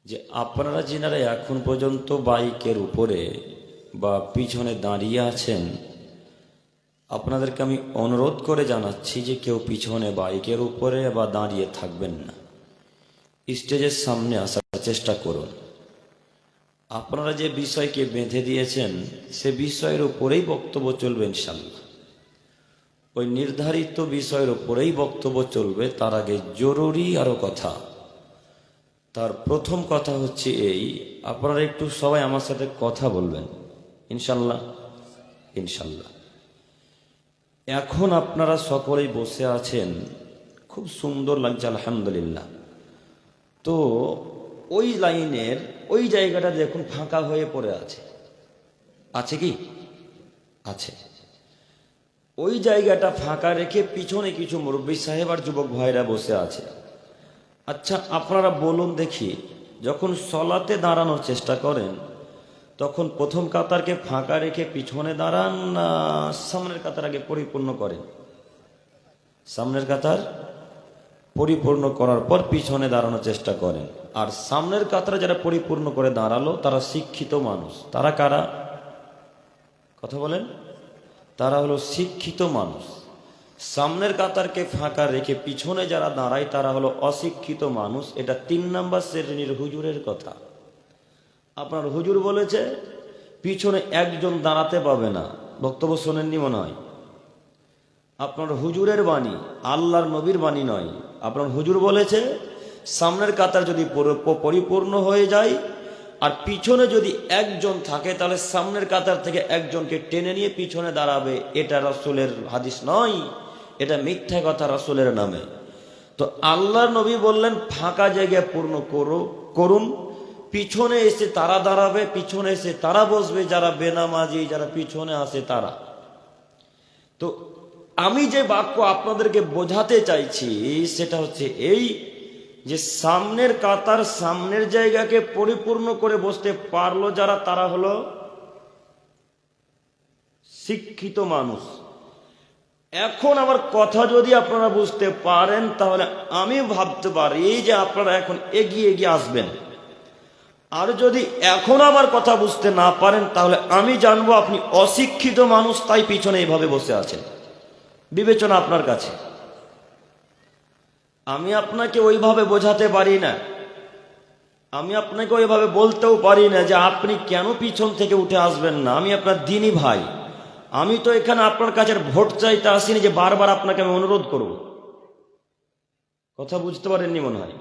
যে আপনারা যিনারা এখন পর্যন্ত বাইকের উপরে বা পিছনে দাঁড়িয়ে আছেন, আপনাদেরকে আমি অনুরোধ করে জানাচ্ছি যে কেউ পিছনে বাইকের উপরে বা দাঁড়িয়ে থাকবেন না, স্টেজের সামনে আসার চেষ্টা করুন। আপনারা যে বিষয়কে বেঁধে দিয়েছেন সে বিষয়ের উপরেই বক্তব্য চলবে ইনশাল্লাহ। ওই নির্ধারিত বিষয়ের উপরেই বক্তব্য চলবে। তার আগে জরুরি আরো কথা। তার প্রথম কথা হচ্ছে এই, আপনারা একটু সবাই আমার সাথে কথা বলবেন ইনশাল্লাহ। ইনশাল্লাহ এখন আপনারা সকলেই বসে আছেন, খুব সুন্দর লাগছে আলহামদুলিল্লাহ। তো ওই লাইনের ওই জায়গাটা দেখুন ফাঁকা হয়ে পড়ে আছে, আছে কি? আছে। ওই জায়গাটা ফাঁকা রেখে পিছনে কিছু মুরব্বী সাহেব আর যুবক ভাইরা বসে আছে। আচ্ছা আপনারা বলুন দেখি, যখন সলাতে দাঁড়ানোর চেষ্টা করেন তখন প্রথম কাতারকে ফাঁকা রেখে পিছনে দাঁড়ান না সামনের কাতার আগে পরিপূর্ণ করেন? সামনের কাতার পরিপূর্ণ করার পর পিছনে দাঁড়ানোর চেষ্টা করেন। আর সামনের কাতারে যারা পরিপূর্ণ করে দাঁড়ালো তারা শিক্ষিত মানুষ। তারা কারা? কথা বলেন। তারা হলো শিক্ষিত মানুষ। সামনের কাতারকে ফাঁকা রেখে পিছনে যারা দাঁড়ায় তারা হলো অশিক্ষিত মানুষ। এটা 3 নম্বর শ্রেণীর হুজুরের কথা। আপনার হুজুর বলেছে পিছনে একজন দাঁড়াতে পাবে না। বক্তব্য শোনেননি মনে হয়। আপনার হুজুরের বাণী, আল্লাহর নবীর বাণী নয়। আপনার হুজুর বলেছে সামনের কাতার যদি পরিপূর্ণ হয়ে যায় আর পিছনে যদি একজন থাকে তাহলে সামনের কাতার থেকে একজনকে টেনে নিয়ে পিছনে দাঁড়াবে। এটা রাসূলের হাদিস নয়, এটা মিথ্যা কথা রাসূলের নামে। তো আল্লাহর নবী বললেন ফাঁকা জায়গায় পূর্ণ করুন, পিছনে এসে তারা দাঁড়াবে, পিছনে এসে তারা বসবে, যারা বেনামাজি যারা পিছনে আসে তারা। তো আমি যে বাক্য আপনাদেরকে বোঝাতে চাইছি সেটা হচ্ছে এই, যে সামনের কাতার সামনের জায়গাকে পরিপূর্ণ করে বসতে পারলো যারা, তারা হলো শিক্ষিত মানুষ। এখন আমার কথা যদি আপনারা বুঝতে পারেন তাহলে আমি ভাবতে পারি যে আপনারা এখন এগিয়ে এগিয়ে আসবেন। আর যদি এখন আমার কথা বুঝতে না পারেন তাহলে আমি জানবো আপনি অশিক্ষিত মানুষ, তাই পিছনে এইভাবে বসে আছেন। বিবেচনা আপনার কাছে। আমি আপনাকে ওইভাবে বোঝাতে পারি না, আমি আপনাকে ওইভাবে বলতেও পারি না যে আপনি কেন পিছন থেকে উঠে আসবেন না। আমি আপনার দিনী ভাই। আমি তো এখানে আপনার কাছে ভোট চাইতে আসিনি যে বারবার আপনাকে আমি অনুরোধ করব। কথা বুঝতে পারেননি মনে হয়।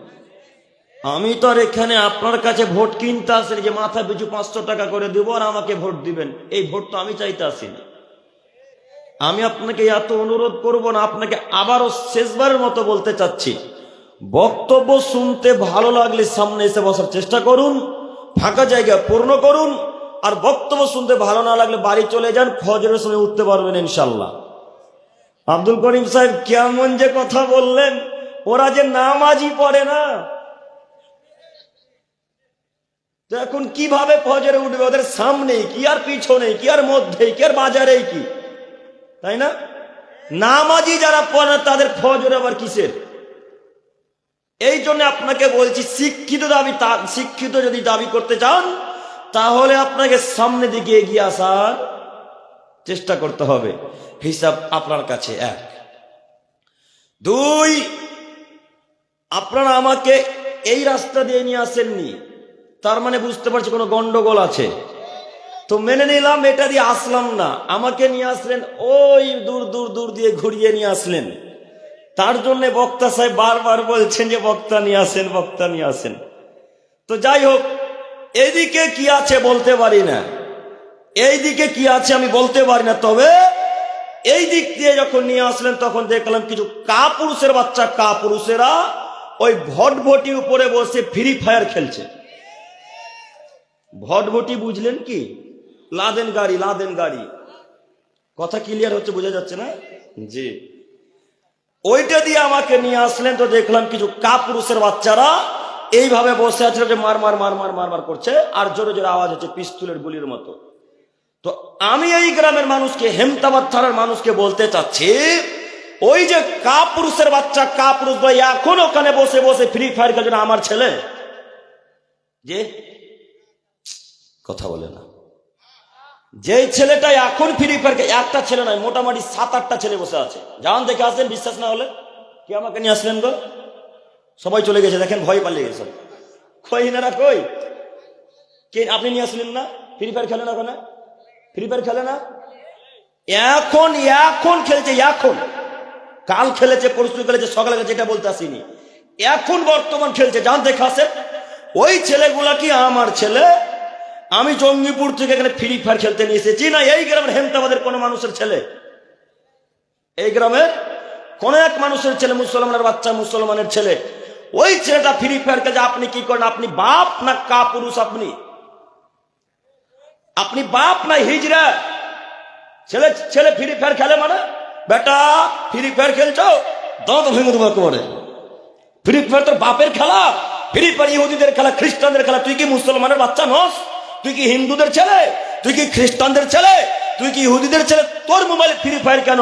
আমি তো আর এখানে আপনার কাছে ভোট কিনতে আসিনি যে মাথা পিছু 500 টাকা করে দেবো আর আমাকে ভোট দিবেন। এই ভোট তো আমি চাইতে আসিনি। আমি আপনাকে এত অনুরোধ করব না। আপনাকে আবারও শেষবারের মতো বলতে চাচ্ছি, বক্তব্য শুনতে ভালো লাগলে সামনে এসে বসার চেষ্টা করুন, ফাঁকা জায়গা পূর্ণ করুন। আর বক্তব্য শুনতে ভালো না লাগলে বাড়ি চলে যান, ফজরের সময় উঠতে পারবেন ইনশাল্লাহ। আব্দুল করিম সাহেব কেমন যে কথা বললেন, ওরা যে নামাজই পড়ে না, তো এখন কিভাবে ফজরে উঠবে? ওদের সামনে কি আর পিছনে কি আর মধ্যে কি আর বাজারে কি, তাই না? নামাজি যারা পড়ে তাদের ফজর আবার কিসের? এই জন্য আপনাকে বলছি শিক্ষিত যদি দাবি করতে চান তাহলে আপনাকে সামনে দিকে এগিয়ে আসার চেষ্টা করতে হবে। হিসাব আপনার কাছে 1। 2, আপনারা আমাকে এই রাস্তা দিয়ে নিয়ে আসেননি, তার মানে বুঝতে পারছি কোনো গন্ডগোল আছে। তো মেনে নিলাম, এটা দিয়ে আসলাম না, আমাকে নিয়ে আসলেন ওই দূর দূর দূর দিয়ে ঘুরিয়ে নিয়ে আসলেন। তার জন্য বক্তা সাহেব বারবার বলছেন যে বক্তা নিয়ে আসেন, বক্তা নিয়ে আসেন। তো যাই হোক, এদিকে কি আছে বলতে পারি না, এই দিকে কি আছে আমি বলতে পারি না। তবে এই দিক দিয়ে যখন নিয়ে আসলেন তখন দেখলাম কিছু কাপুরুষের বাচ্চা, কাপুরুষেরা ওই ভটভটির উপরে বসে ফ্রি ফায়ার খেলছে। ভটভটি বুঝলেন কি? লাদেন গাড়ি, লাদেন গাড়ি। কথা ক্লিয়ার হচ্ছে, বোঝা যাচ্ছে না? জি, ওইটা দিয়ে আমাকে নিয়ে আসলেন। তো দেখলাম কিছু কাপুরুষের বাচ্চারা এইভাবে বসে আছে, যে মার মার মার মার মার মার করছে আর জোরে জোরে আওয়াজ হচ্ছে পিস্তলের গুলির মতো। তো আমি এই গ্রামের মানুষকে, হেমতাবাদ থানার মানুষকে বলতে চাচ্ছি, ওই যে কাপুরুষের বাচ্চা, কাপুরুষ ভাই এখন ওখানে বসে বসে ফ্রি ফায়ার খেলছে না আমার ছেলে? যে কথা বলে না, যেই ছেলেটা এখন ফ্রি ফায়ার, একটা ছেলে নয়, মোটামুটি 7-8টা ছেলে বসে আছে। যান দেখে আসেন, বিশ্বাস না হলে কে আমাকে নিয়ে আসলেন গো? সবাই চলে গেছে, দেখেন ভয় পালিয়ে গেছে। কই না কই, কে আপনি নিয়ে আসলেন না? ফ্রি ফায়ার খেলে না? ওখানে ফ্রি ফায়ার খেলে না? এখন এখন খেলছে, এখন কাল খেলেছে, পরশু খেলেছে, সকালে যেটা বলতে আসিনি, এখন বর্তমান খেলছে। যান দেখে আসেন। ওই ছেলেগুলা কি আমার ছেলে? আমি জঙ্গিপুর থেকে এখানে ফ্রি ফায়ার খেলতে নিয়ে এসেছি না এই গ্রামের হেমতাবাদের কোন মানুষের ছেলে? এই গ্রামের কোন এক মানুষের ছেলে, মুসলমানের বাচ্চা, মুসলমানের ছেলে। ওই ছেলেটা ফ্রি ফায়ার খেলছে। আপনি কি করেন? আপনি বাপ না কা পুরুষ? আপনি বাপ না হিজড়া? ছেলে ছেলে ফ্রি ফায়ার খেলে মানে? বেটা ফ্রি ফায়ার খেলছো, দাঁত ভেঙে দেবো একেবারে। ফ্রি ফায়ার তোর বাপের খেলা? ফ্রি ফায়ার ইহুদিদের খেলা, খ্রিস্টানদের খেলা। তুই কি মুসলমানের বাচ্চা নস? তুই কি হিন্দুদের ছেলে? তুই কি খ্রিস্টানদের ছেলে? তুই কি ইহুদিদের ছেলে? তোর মোবাইলে ফ্রি ফায়ার কেন?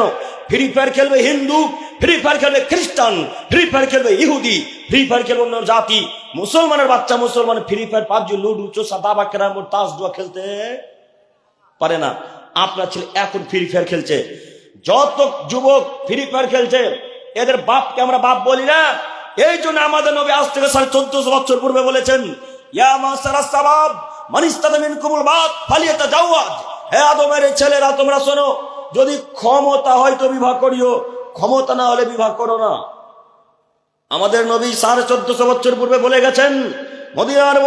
ফ্রি ফায়ার খেলবে হিন্দু, ফ্রি ফায়ার খেলবে খ্রিস্টান, ফ্রি ফায়ার খেলবে ইহুদি, ফ্রি ফায়ার খেলবে অন্য জাতি। মুসলমানের বাচ্চা মুসলমান ফ্রি ফায়ার, পাবজি, লুডু, চোষা, দাবা, ক্যারাম বোর্ড, তাস, জুয়া খেলতে পারে না। আপনার ছেলে এখন ফ্রি ফায়ার খেলছে। যত যুবক ফ্রি ফায়ার খেলছে, এদের বাপকে আমরা বাপ বলি না। এই জন্য আমাদের নবী আজ থেকে 1450 বছর পূর্বে বলেছেন, ইয়া মাসারাস সাবাব মান ইস্তাতা মিনকুমুল বাত ফালিয়াতাজাওয়াজ। হে আদমের ছেলেরা, তোমরা শোনো, যদি ক্ষমতা হয় তো বিবাহ করিও, ক্ষমতা না হলে বিবাহ করো না। আমাদের নবী 1450 বছর পূর্বে বলে গেছেন। মদিনার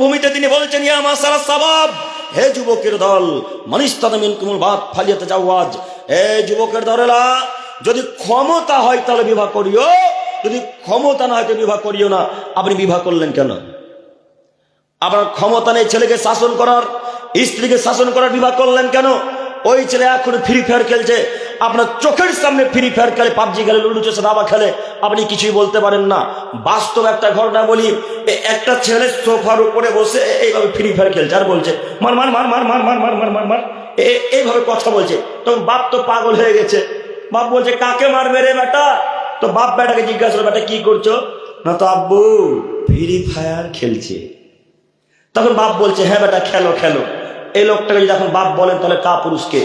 ভূমিতে তিনি বলছেন, ইয়া মাসারাস সাবাব, হে যুবকের দল, মান ইস্তাতা মিনকুমুল বাত ফালিয়াতাজাওয়াজ। হে যুবকের দলেরা, যদি ক্ষমতা হয় তাহলে বিবাহ করিও, যদি ক্ষমতা না হয় তো বিবাহ করিও না। আপনি বিবাহ করলেন কেন? আপনার ক্ষমতা নেই ছেলেকে শাসন করার, স্ত্রীকে শাসন করার, বিবাহ করলেন কেন? ওই ছেলে এখন ফ্রি ফায়ার খেলছে, আপনার চোখের সামনে ফ্রি ফায়ার খেলে, পাবজি খেলে, লুডু চোষা, দাবা খেলে, আপনি কিছুই বলতে পারেন না। বাস্তব একটা ঘটনা বলি, একটা ছেলে সোফার উপরে বসে এইভাবে ফ্রি ফায়ার খেলছে আর বলছে মার মার মার মার মার মার মার মার মার মার, এইভাবে কথা বলছে। তখন বাপ তো পাগল হয়ে গেছে। বাপ বলছে, কাকে মারবে রে বেটা? তো বাপ বেটাকে জিজ্ঞাসা করলো, বেটা কি করছো? না তো আব্বু ফ্রি ফায়ার খেলছে। তখন বাপ বলছে, হ্যাঁ বেটা খেলো খেলো। এই লোকটাকে যদি এখন বাপ বলেন তাহলে কা পুরুষকে?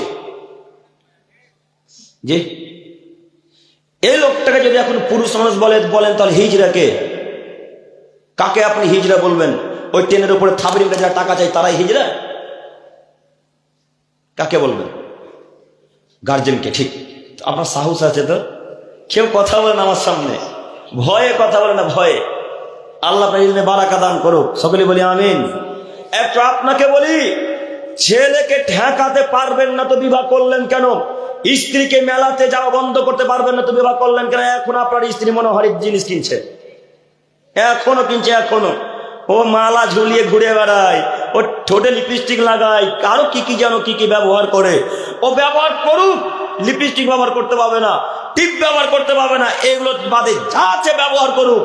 জি, এই লোকটাকে যদি এখন পুরুষ মানুষ বলেন তাহলে হিজড়াকে? কাকে আপনি হিজড়া বলবেন? ওই ট্রেনের উপরে থাবড়িটা যারা টাকা চাই তারাই হিজড়া? কাকে বলবেন? গার্জেনকে। ঠিক, আপনার সাহস আছে তো? কেউ কথা বলেন আমার সামনে, ভয়ে কথা বলে না, ভয়ে। আল্লাহ আপনার ইলমে বারাকা দান করুক, সকলে বলি আমিন। একটু আপনাকে বলি, ছেলেকে ঠেকাতে পারবেন না তো বিবাহ করলেন কেন? স্ত্রীকে মেলাতে যাওয়া বন্ধ করতে পারবেন না তো বিবাহ করলেন কেন? এখন আপনার স্ত্রী মনে হয় জিনিস কিনছে, এখনো কিনছে, এখনো ও মালা ঝুলিয়ে ঘুরে বেড়ায়, ও ঠোঁটে লিপস্টিক লাগায়, কারো কি কি যেন কি কি ব্যবহার করে। ও ব্যবহার করুক, লিপস্টিক ব্যবহার করতে পারবে না, টিপ ব্যবহার করতে পারবে না, এগুলো বাদে যা আছে ব্যবহার করুক।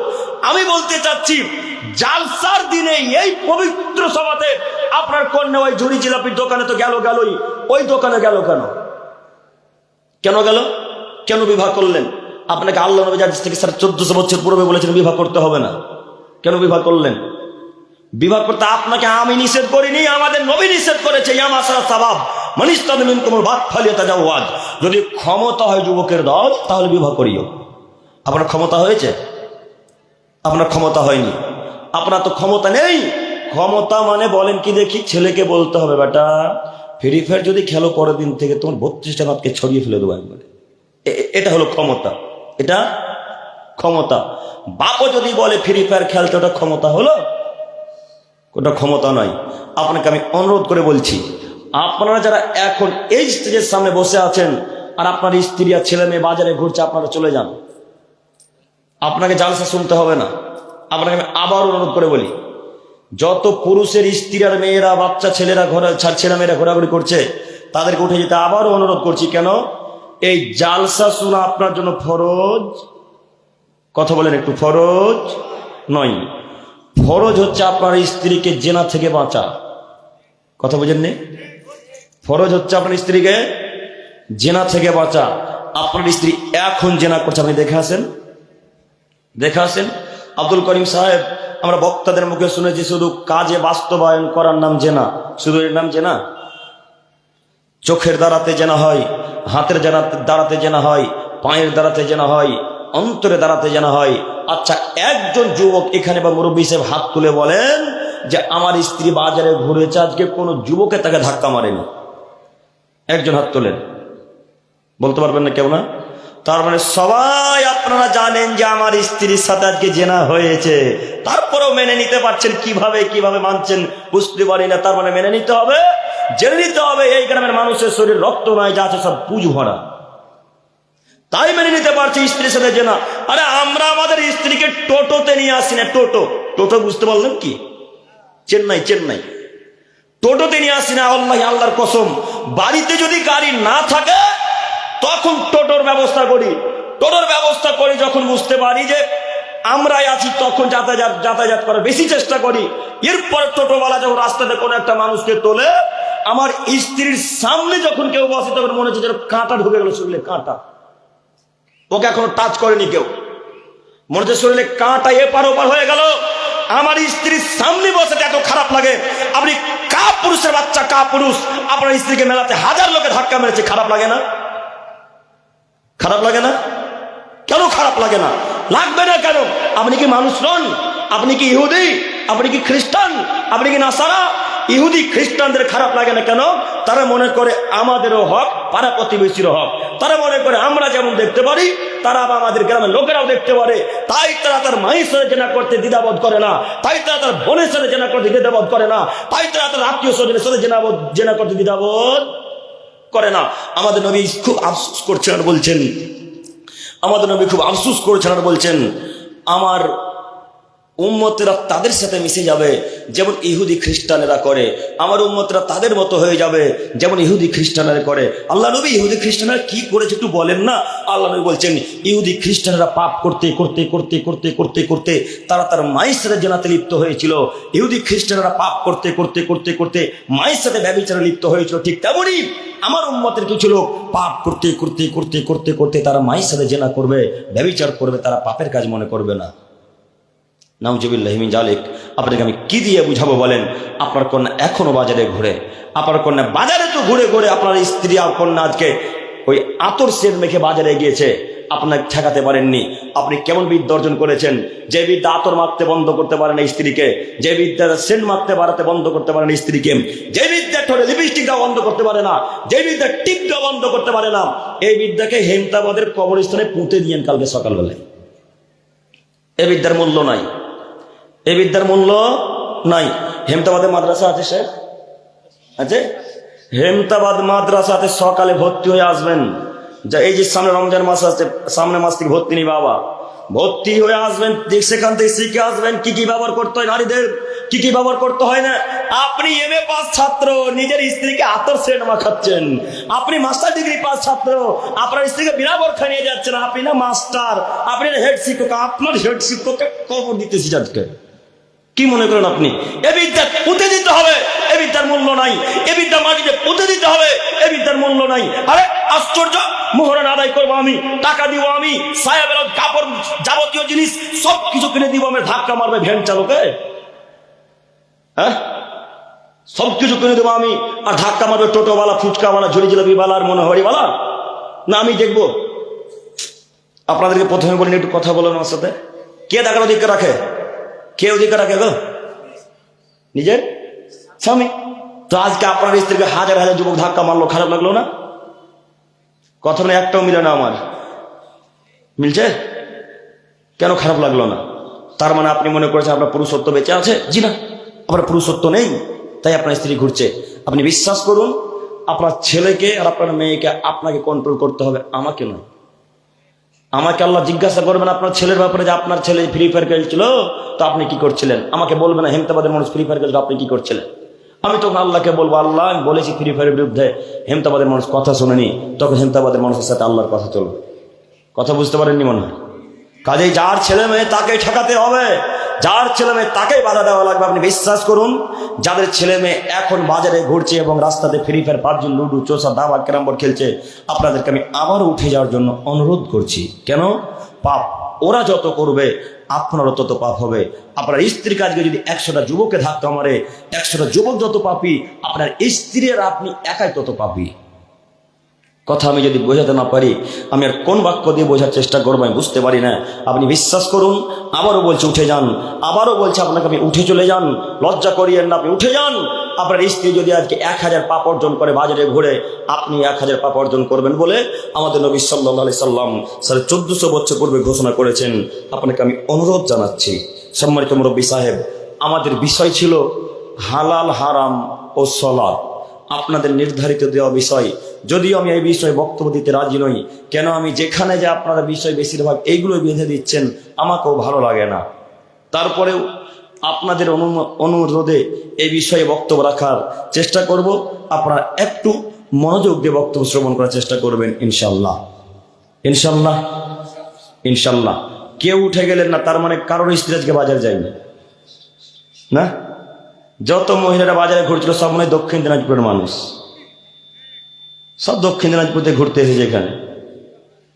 আমি বলতে চাচ্ছি, জালসার দিনে এই পবিত্র সভাতে আপনার কন্যা ওই ঝুড়ি জিলাপির দোকানে তো গেলই, ওই দোকানে গেল কেন? কেন গেল? কেন বিবাহ করলেন? আপনাকে আল্লাহ নবী আজ থেকে 1400 বছর পূর্বে বলেছেন বিবাহ করতে হবে না। কেন বিবাহ করলেন? বিবাহ করতে আপনাকে আমি নিষেধ করিনি, আমাদের নবী নিষেধ করেছে। ইয়া মাসারাস সাবাব মান ইস্তাতা মিনকুমুল বাত ফালিয়াতাজাওয়াজ। যদি ক্ষমতা হয় যুবকের দল তাহলে বিবাহ করিও। আপনার ক্ষমতা হয়েছে? আপনার ক্ষমতা হয়নি। আপনার তো ক্ষমতা নেই। ক্ষমতা মানে বলেন কি দেখি? ছেলেকে বলতে হবে, বেটা ফ্রি ফায়ার যদি খেলো পরের দিন থেকে তোমার 32টা রাতকে ছড়িয়ে ফেলে দেবো একবারে। এটা হলো ক্ষমতা, এটা ক্ষমতা। বাপও যদি বলে ফ্রি ফায়ার খেলতে, ওটা ক্ষমতা হলো? ওটা ক্ষমতা নয়। আপনাকে আমি অনুরোধ করে বলছি, আপনারা যারা এখন এই স্টেজের সামনে বসে আছেন আর আপনার স্ত্রী আর ছেলে মেয়ে বাজারে ঘুরছে, আপনারা চলে যান। আপনাকে জালসা শুনতে হবে না। আপনাকে আমি আবার অনুরোধ করে বলি, যত পুরুষের স্ত্রী আর মেয়েরা, বাচ্চা ছেলেরা ছেলেমেয়েরা ঘোরাঘুরি করছে, তাদেরকে উঠে যেতে আবারও অনুরোধ করছি। কেন? এই জালসা শোনা আপনার জন্য ফরজ। কথা বলেন একটু, ফরজ নয়। ফরজ হচ্ছে আপনার স্ত্রীকে জেনা থেকে বাঁচা। কথা বুঝেননি? ফরজ হচ্ছে আপনার স্ত্রীকে জেনা থেকে বাঁচা। আপনার স্ত্রী এখন জেনা করছে, আপনি দেখে আসেন, দেখে আসেন। আব্দুল করিম সাহেব আমরা বক্তাদের মুখে শুনেছি শুধু কাজে বাস্তবায়ন করার নাম জেনা, শুধু এর নাম জেনা। চোখের দ্বারাতে জেনা হয়, হাতের দ্বারাতে জেনা হয়, পায়ের দ্বারাতে জেনা হয়, অন্তরে দ্বারাতে জেনা হয়। আচ্ছা, একজন যুবক এখানে বা মুরব্বী সাহেব হাত তুলে বলেন যে আমার স্ত্রী বাজারে ঘুরেছে, আজকে কোনো যুবকে তাকে ধাক্কা মারেনি। একজন হাত তোলেন, বলতে পারবেন না কেউ? না? তার মানে সবাই আপনারা জানেন যে আমার স্ত্রীর সাথে আজকে জেনা হয়েছে, তারপরেও মেনে নিতে পারছেন। কিভাবে মানছেন বুঝতে পারি না। তার মানে মেনে নিতে হবে, জেনে নিতে হবে এই গ্রামের মানুষের শরীর রক্ত নয়, যা আছে সব পুজ ভরা, তাই মেনে নিতে পারছি স্ত্রীর সাথে জেনা। আরে আমরা আমাদের স্ত্রীকে টোটোতে নিয়ে আসি না। টোটো বুঝতে পারলেন কি? চেন্নাই টোটোতে নিয়ে আসি না। আল্লাহর কসম, বাড়িতে যদি গাড়ি না থাকে তখন টোটোর ব্যবস্থা করি। টোটোর ব্যবস্থা করি যখন বুঝতে পারি যে আমরাই আছি, তখন যাতায়াত করার বেশি চেষ্টা করি। এরপর টোটোওয়ালা যখন রাস্তাতে কোনো একটা মানুষকে তোলে, আমার স্ত্রীর সামনে যখন কেউ বসে তখন মনে হচ্ছে যেন কাঁটা ঢুকে গেল শরীরে, কাঁটা। ওকে এখনো টাচ করেনি কেউ, মনে হচ্ছে শরীরে কাঁটা এপার ওপার হয়ে গেল। আমার স্ত্রীর সামনে বসে এত খারাপ লাগে। আপনি পুরুষের বাচ্চা, পুরুষ আপনার স্ত্রীকে মেলাতে হাজার লোকে ধাক্কা মেরেছে, খারাপ লাগে না? খারাপ লাগে না? কেন খারাপ লাগে না? লাগবে না কেন? আপনি কি মানুষ নন? আপনি কি ইহুদি? আপনি কি খ্রিস্টান? আপনি কি নাসারা? ইহুদি খ্রিস্টানদের খারাপ লাগে না কেন? তারা মনে করে আমাদেরও হক, পাড়া প্রতিবেশীরও হক। তারা মনে করে আমরা যেমন দেখতে পারি তারা আমাদের গ্রামের লোকেরাও দেখতে পারে, তাই তারা তার মায়ের সাথে জেনা করতে দ্বিধাবোধ করে না, তাই তারা তার বোনের সাথে জেনা করতে দ্বিধাবোধ করে না, তাই তারা তার আত্মীয় স্বজনের সাথে জেনা করতে দ্বিধাবোধ করে না। আমাদের নবী খুব আফসোস করছেন আর বলছেন, আমার উম্মতেরা তাদের সাথে মিশে যাবে যেমন ইহুদি খ্রিস্টানেরা করে, আমার উম্মতেরা তাদের মতো হয়ে যাবে যেমন ইহুদি খ্রিস্টানেরা করে। আল্লাহ নবী ইহুদি খ্রিস্টানেরা কি করেছে একটু বলেন না? আল্লাহ নবী বলছেন ইহুদি খ্রিস্টানেরা পাপ করতে করতে করতে করতে করতে করতে তারা তার মায়ের সাথে জেনাতে লিপ্ত হয়েছিল। ইহুদি খ্রিস্টানেরা পাপ করতে করতে করতে করতে মায়ের সাথে ব্যভিচারে লিপ্ত হয়েছিল। ঠিক তেমনই আমার উম্মতের কিছু লোক পাপ করতে করতে করতে করতে করতে তারা মায়ের সাথে জেনা করবে, ব্যভিচার করবে, তারা পাপের কাজ মনে করবে না। নাউজুবিল্লাহি মিন জালিক। আপনাকে আমি কি দিয়ে বুঝাবো বলেন? আপনার কন্যা এখনো বাজারে ঘুরে, আপনার কন্যা বাজারে তো ঘুরে ঘুরে আপনার স্ত্রী আর কন্যা আজকে ওই আতর সেন মেখে বাজারে গিয়েছে, আপনাকে ঠেকাতে পারেননি। আপনি কেমন বিদ্যা অর্জন করেছেন? যে বিদ্যা আতর মারতে বন্ধ করতে পারে না স্ত্রীকে, যে বিদ্যা সেন্ট মারতে বাড়াতে বন্ধ করতে পারে না স্ত্রীকে, যে বিদ্যা ঠোঁটে লিপস্টিক দেওয়া বন্ধ করতে পারে না, যে বিদ্যা টিপ দেওয়া বন্ধ করতে পারে না, এই বিদ্যাকে হেমতাবাদের কবরস্থানে পুঁতে দিয়েন কালকে সকালবেলায়। এই বিদ্যার মূল্য নাই, এই বিদ্যার মূল্য নাই। হেমতাবাদে মাদ্রাসা আছে স্যার, আছে? হেমতাবাদ মাদ্রাসাতে সকালে ভর্তি হয়ে আসবেন। যা এই যে সামনে রমজান মাস আছে, সামনে মাস থেকে ভর্তি নি বাবা, ভর্তি হয়ে আসবেন, সেখান থেকে শিখে আসবেন কি কি ব্যবহার করতে হয় নারীদের, কি কি ব্যবহার করতে হয় না। আপনি MA পাস ছাত্র, নিজের স্ত্রীকে আতর সেন্ট মাখাচ্ছেন। আপনি মাস্টার ডিগ্রি পাস ছাত্র, আপনার স্ত্রীকে বিনা বোরখা নিয়ে যাচ্ছেন। আপনি না মাস্টার, আপনি না হেড শিক্ষক, আপনার হেড শিক্ষককে কবর দিতেছি আজকে। কি মনে করেন আপনি? এ বিদ্যা পুঁতে দিতে হবে, এ বিদ্যার মূল্য নাই। এ বিদ্যা মাটিতে পুঁতে দিতে হবে, এ বিদ্যার মূল্য নাই। আরে আশ্চর্য! মোহরান আদায় করবো আমি, টাকা দিব আমি, সায়া বেরোদ, কাপড়, যাবতীয় জিনিস সবকিছু কিনে দিব আমি। ধাক্কা মারবে ভ্যান চালকে, হ্যাঁ? সবকিছু কিনে দেবো আমি, আর ধাক্কা মারবে টোটোওয়ালা, ফুচকাওয়ালা, ঝুড়ি জিলাপিওয়ালা আর মনোহরিওয়ালা। না আমি দেখবো? আপনাদেরকে প্রথমে বলিনি একটু কথা বলুন আমার সাথে। কে দেখার অধিকার রাখে? কে অধিকার রাখে গো? নিজের স্বামী। তো আজকে আপনার স্ত্রীকে হাজার হাজার যুবক ধাক্কা মারলো, খারাপ লাগলো না? কথা না একটাও মিলে না, আমার মিলছে? কেন খারাপ লাগলো না? তার মানে আপনি মনে করেছেন আপনার পুরুষত্ব বেঁচে আছে? জি না, আপনার পুরুষত্ব নেই, তাই আপনার স্ত্রী ঘুরছে। আপনি বিশ্বাস করুন, আপনার ছেলেকে আর আপনার মেয়েকে আপনাকে কন্ট্রোল করতে হবে, আমাকে নয়। আমাকে আল্লাহ জিজ্ঞাসা করবেন আপনার ছেলের ব্যাপারে যে আপনার ছেলে ফ্রি ফায়ার খেলছিল তো আপনি কি করছিলেন। আমাকে বলবেন না হেমতাবাদের মানুষ ফ্রি ফায়ার খেলছিল, আপনি কি করছিলেন। আমি তখন আল্লাহকে বলবো, আল্লাহ আমি বলেছি ফ্রি ফায়ারের বিরুদ্ধে, হেমতাবাদের মানুষ কথা শোনেনি, তখন হেমতাবাদের মানুষের সাথে আল্লাহর কথা চলবে। কথা বুঝতে পারেননি মনে হয়? কাজেই যার ছেলে মেয়ে তাকে ঠেকাতে হবে, যার ছেলে মেয়ে তাকেই বাধা দেওয়া লাগবে। আপনি বিশ্বাস করুন, যাদের ছেলে মেয়ে এখন বাজারে ঘুরছে এবং রাস্তাতে ফ্রি ফায়ার, পাবজি, লুডু, চোষা, দাবা, ক্যারাম বোর্ড খেলছে, আপনাদেরকে আমি আবারও উঠে যাওয়ার জন্য অনুরোধ করছি। কেন? পাপ, ওরা যত করবে আপনারও তত পাপ হবে। আপনার স্ত্রীর কাজকে যদি 100টা যুবকে ধাক্কা মারে, 100টা যুবক যত পাপী, আপনার স্ত্রী আর আপনি একাই তত পাপী। কথা আমি যদি বোঝাতে না পারি, আমি আর কোন বাক্য দিয়ে বোঝার চেষ্টা করবো আমি বুঝতে পারি না। আপনি বিশ্বাস করুন, আবারও বলছে উঠে যান, আবারও বলছে আপনাকে আমি উঠে চলে যান, লজ্জা করিয়েন না, আপনি উঠে যান। আপনার স্ত্রী যদি আজকে 1000 পাপ অর্জন করে বাজারে ঘুরে, আপনি 1000 পাপ অর্জন করবেন বলে আমাদের নবী সাল্লাল্লাহু আলাইহি সাল্লাম 1450 বছর পূর্বে ঘোষণা করেছেন। আপনাকে আমি অনুরোধ জানাচ্ছি, সম্মানিত মুরব্বী সাহেব, আমাদের বিষয় ছিল হালাল হারাম ও সালাত, আপনাদের নির্ধারিত দেওয়া বিষয়। যদিও আমি এই বিষয়ে বক্তব্য দিতে রাজি নই, কেন আমি যেখানে যে আপনারা বিষয় বেশিরভাগ এইগুলো বেঁধে দিচ্ছেন আমাকেও ভালো লাগে না। তারপরেও আপনাদের অনুরোধে এই বিষয়ে বক্তব্য রাখার চেষ্টা করব। আপনারা একটু মনোযোগ দিয়ে বক্তব্য শ্রবণ করার চেষ্টা করবেন ইনশাল্লাহ। ইনশাল্লাহ, ইনশাল্লাহ। কেউ উঠে গেলেন না তার মানে কারোর স্ত্রী আজকে বাজার যায়নি না? যত মহিলারা বাজারে ঘুরছিল সব মনে হয় দক্ষিণ দিনাজপুরের মানুষ, সব দক্ষিণ দিনাজপুর থেকে ঘুরতে এসেছে এখানে,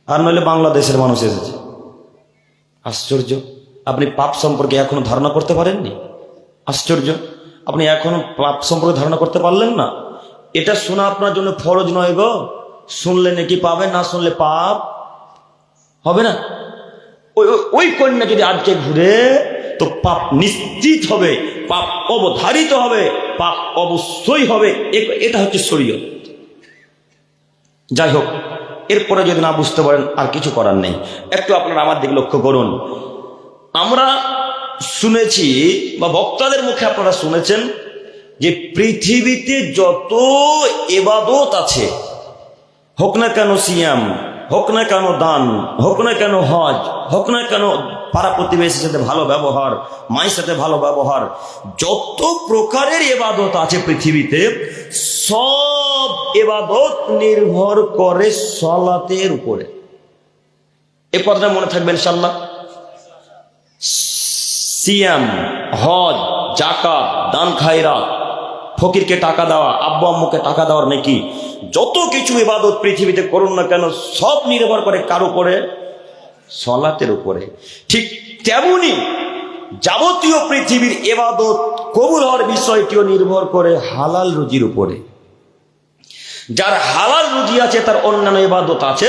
আর নইলে বাংলাদেশের মানুষ এসেছে। আশ্চর্য, আপনি পাপ সম্পর্কে এখনো ধারণা করতে পারেননি? আশ্চর্য, আপনি এখনো পাপ সম্পর্কে ধারণা করতে পারলেন না? এটা শোনা আপনার জন্য ফরজ নয় গো। শুনলে নাকি পাবেন, না শুনলে পাপ হবে না। ওই কন্যা যদি আজকে ঘুরে তো পাপ নিশ্চিত হবে, পাপ অবধারিত হবে, পাপ অবশ্যই হবে। এটা হচ্ছে শরীয়ত। যাই হোক, এরপরে যদি না বুঝতে পারেন আর কিছু করার নেই। একটু আপনারা আমার দিকে লক্ষ্য করুন। আমরা শুনেছি বা বক্তাদের মুখে আপনারা শুনেছেন যে পৃথিবীতে যত ইবাদত আছে, হোক না কেন সিয়াম, হোক না কেন দান, হোক না কেন হজ, হোক না কেন পাড়া প্রতিবেশীর সাথে ভালো ব্যবহার, মায়ের সাথে ভালো ব্যবহার, যত প্রকারের ইবাদত আছে পৃথিবীতে, সব ইবাদত নির্ভর করে সালাতের উপরে। এই কথাটা মনে থাকবে ইনশাআল্লাহ। সিয়াম, হজ, যাকাত, দান খায়রাত, ফকিরকে টাকা দেওয়া, আব্বু আম্মুকে টাকা দেওয়ার নাকি, যত কিছু ইবাদত পৃথিবীতে করুন না কেন সব নির্ভর করে কার উপরে? সালাতের উপরে। ঠিক তেমনি যাবতীয় পৃথিবীর ইবাদত কবুল হওয়ার বিষয়টিও নির্ভর করে হালাল রুজির উপরে। যার হালাল রুজি আছে তার অন্যান্য ইবাদত আছে,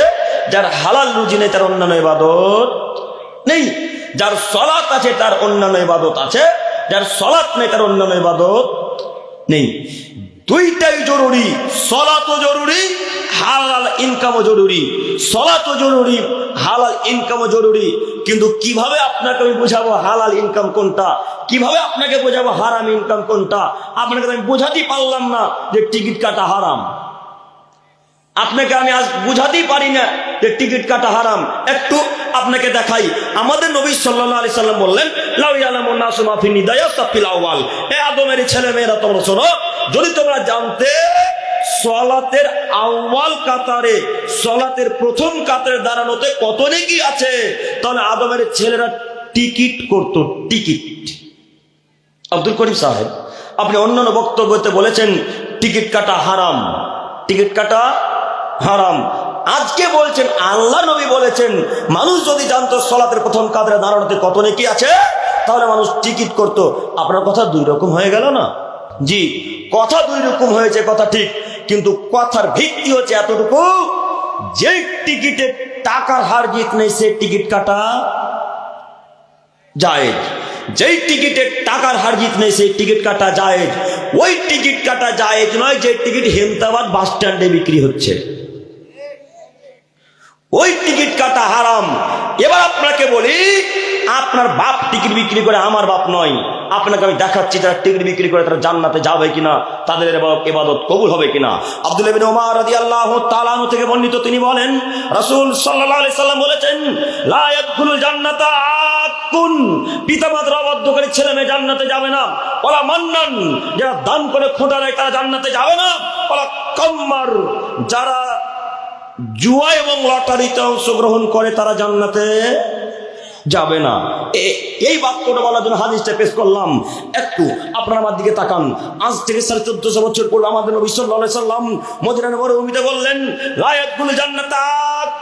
যার হালাল রুজি নেই তার অন্যান্য ইবাদত নেই। যার সালাত আছে তার অন্যান্য ইবাদত আছে, যার সালাত নেই তার অন্যান্য ইবাদত নেই। দুইটাই জরুরি, সালাতও জরুরি, হালাল ইনকামও জরুরি। সালাতও জরুরি, হালাল ইনকামও জরুরি। কিন্তু কিভাবে আপনাকে আমি বোঝাবো হালাল ইনকাম কোনটা, কিভাবে আপনাকে বোঝাবো হারাম ইনকাম কোনটা? আপনাকে আমি বোঝাতেই পারলাম না যে টিকিট কাটা হারাম। আপনাকে আমি আজ বুঝাতেই পারি না যে টিকিট কাটা হারাম। একটু আপনাকে দেখাই, আমাদের নবী সাল্লাল্লাহু আলাইহি সাল্লাম বললেন, লাউ ইয়ালামুন নাসু মা ফি নিদায়া সাফিল আউয়াল। এ আদমের ছেলে মেয়েরা তোমরা শোনো, যদি তোমরা জানতে সালাতের আউয়াল কাতারে, সালাতের প্রথম কাতারে দাঁড়ানোতে কত নেকি আছে, তাহলে আদমের ছেলেরা টিকিট করতো, টিকিট। আব্দুল করিম সাহেব, আপনি অন্যান্য বক্তব্যতে বলেছেন টিকিট কাটা হারাম, টিকিট কাটা হারাম। আজকে বলছেন আল্লাহ নবী বলেছেন মানুষ যদি জানতো সালাতের প্রথম কাতারে দাঁড়ানোতে কত নেকি আছে তাহলে মানুষ টিকিট করত। আপনার কথা দুই রকম হয়ে গেল না? জি, কথা দুই রকম হয়েছে, কথা ঠিক, কিন্তু কথার ভিত্তি হচ্ছে এতটুকু, যে টিকিটে টাকার হার জিত নেই সে টিকিট কাটা জায়েজ, যেই টিকিটে টাকার হার জিত নেই সেই টিকিট কাটা জায়েজ। ওই টিকিট কাটা জায়েজ নয় যে টিকিট হেমতাবাদ বাস স্ট্যান্ডে বিক্রি হচ্ছে, ওই টিকিট কাটা হারাম। এবার আপনাকে বলি, আপনার বাপ টিকিট বিক্রি করে, আমার বাপ নয়। আপনাকে আমি দেখাচ্ছি যারা টিকিট বিক্রি করে তারা জান্নাতে যাবে কিনা, তাদের ইবাদত কবুল হবে কিনা। আব্দুল্লাহ ইবনে ওমর রাদিয়াল্লাহু তাআলা আনহু থেকে বর্ণিত, তিনি বলেন রাসূল সাল্লাল্লাহু আলাইহি সাল্লাম বলেছেন, লা ইয়াদখুলুল জান্নাতা আকুন, পিতামাতার অবাধ্যকারী ছেলে মেয়ে জান্নাতে যাবে না। ওয়ালা মান্নান, যারা দান করে খোঁটা দেয় তারা জান্নাতে যাবে না। ওয়ালা কাম্মার, যারা জুয়া এবং লটারিতে অংশগ্রহণ করে তারা জান্নাতে যাবে না। এই বাক্যটা বলার জন্য হাদিসটা পেশ করলাম। একটু আপনারা আমার দিকে তাকান। আজ থেকে 1450 বছর পূর্বে আমাদের নবী সাল্লাল্লাহু আলাইহি সাল্লাম মদিনার মরুভূমিতে বললেন, লা ইয়াদখুলু জান্নাতা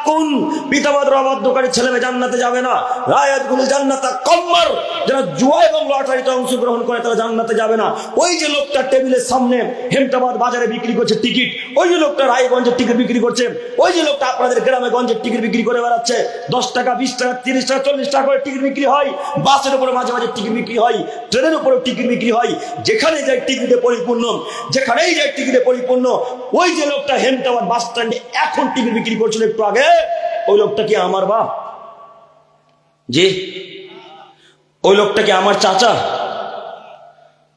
কোন পিতামাতার অবাধ্যকারী ছেলে মেয়ে জান্নাতে যাবে না। লা ইয়াদখুলু জান্নাতা কম্মার, যারা জুয়া এবং লটারিতে অংশগ্রহণ করে তারা জান্নাতে যাবে না। ওই যে লোকটা টেবিলের সামনে হেমতাবাদ বাজারে বিক্রি করছে টিকিট, ওই যে লোকটা রায়গঞ্জের টিকিট বিক্রি করছে, ওই যে লোকটা আপনাদের গ্রামে গঞ্জের টিকিট বিক্রি করে বেড়াচ্ছে, 10 টাকা 20 টাকা 30 টাকা 40 টাকা করে টিকিট বিক্রি হয়, বাসের উপরে মাঝে মাঝে টিকিট বিক্রি হয়, ট্রেনের উপরে টিকিট বিক্রি হয়, যেখানে যায় টিকিটে পরিপূর্ণ, যেখানেই যায় টিকিটে পরিপূর্ণ। ওই যে লোকটা হেমতাবাদ বাস স্ট্যান্ডে এখন টিকিট বিক্রি করছিল একটু আগে, ওই লোকটা কি আমার বাপ? জি, ওই লোকটা কি আমার চাচা?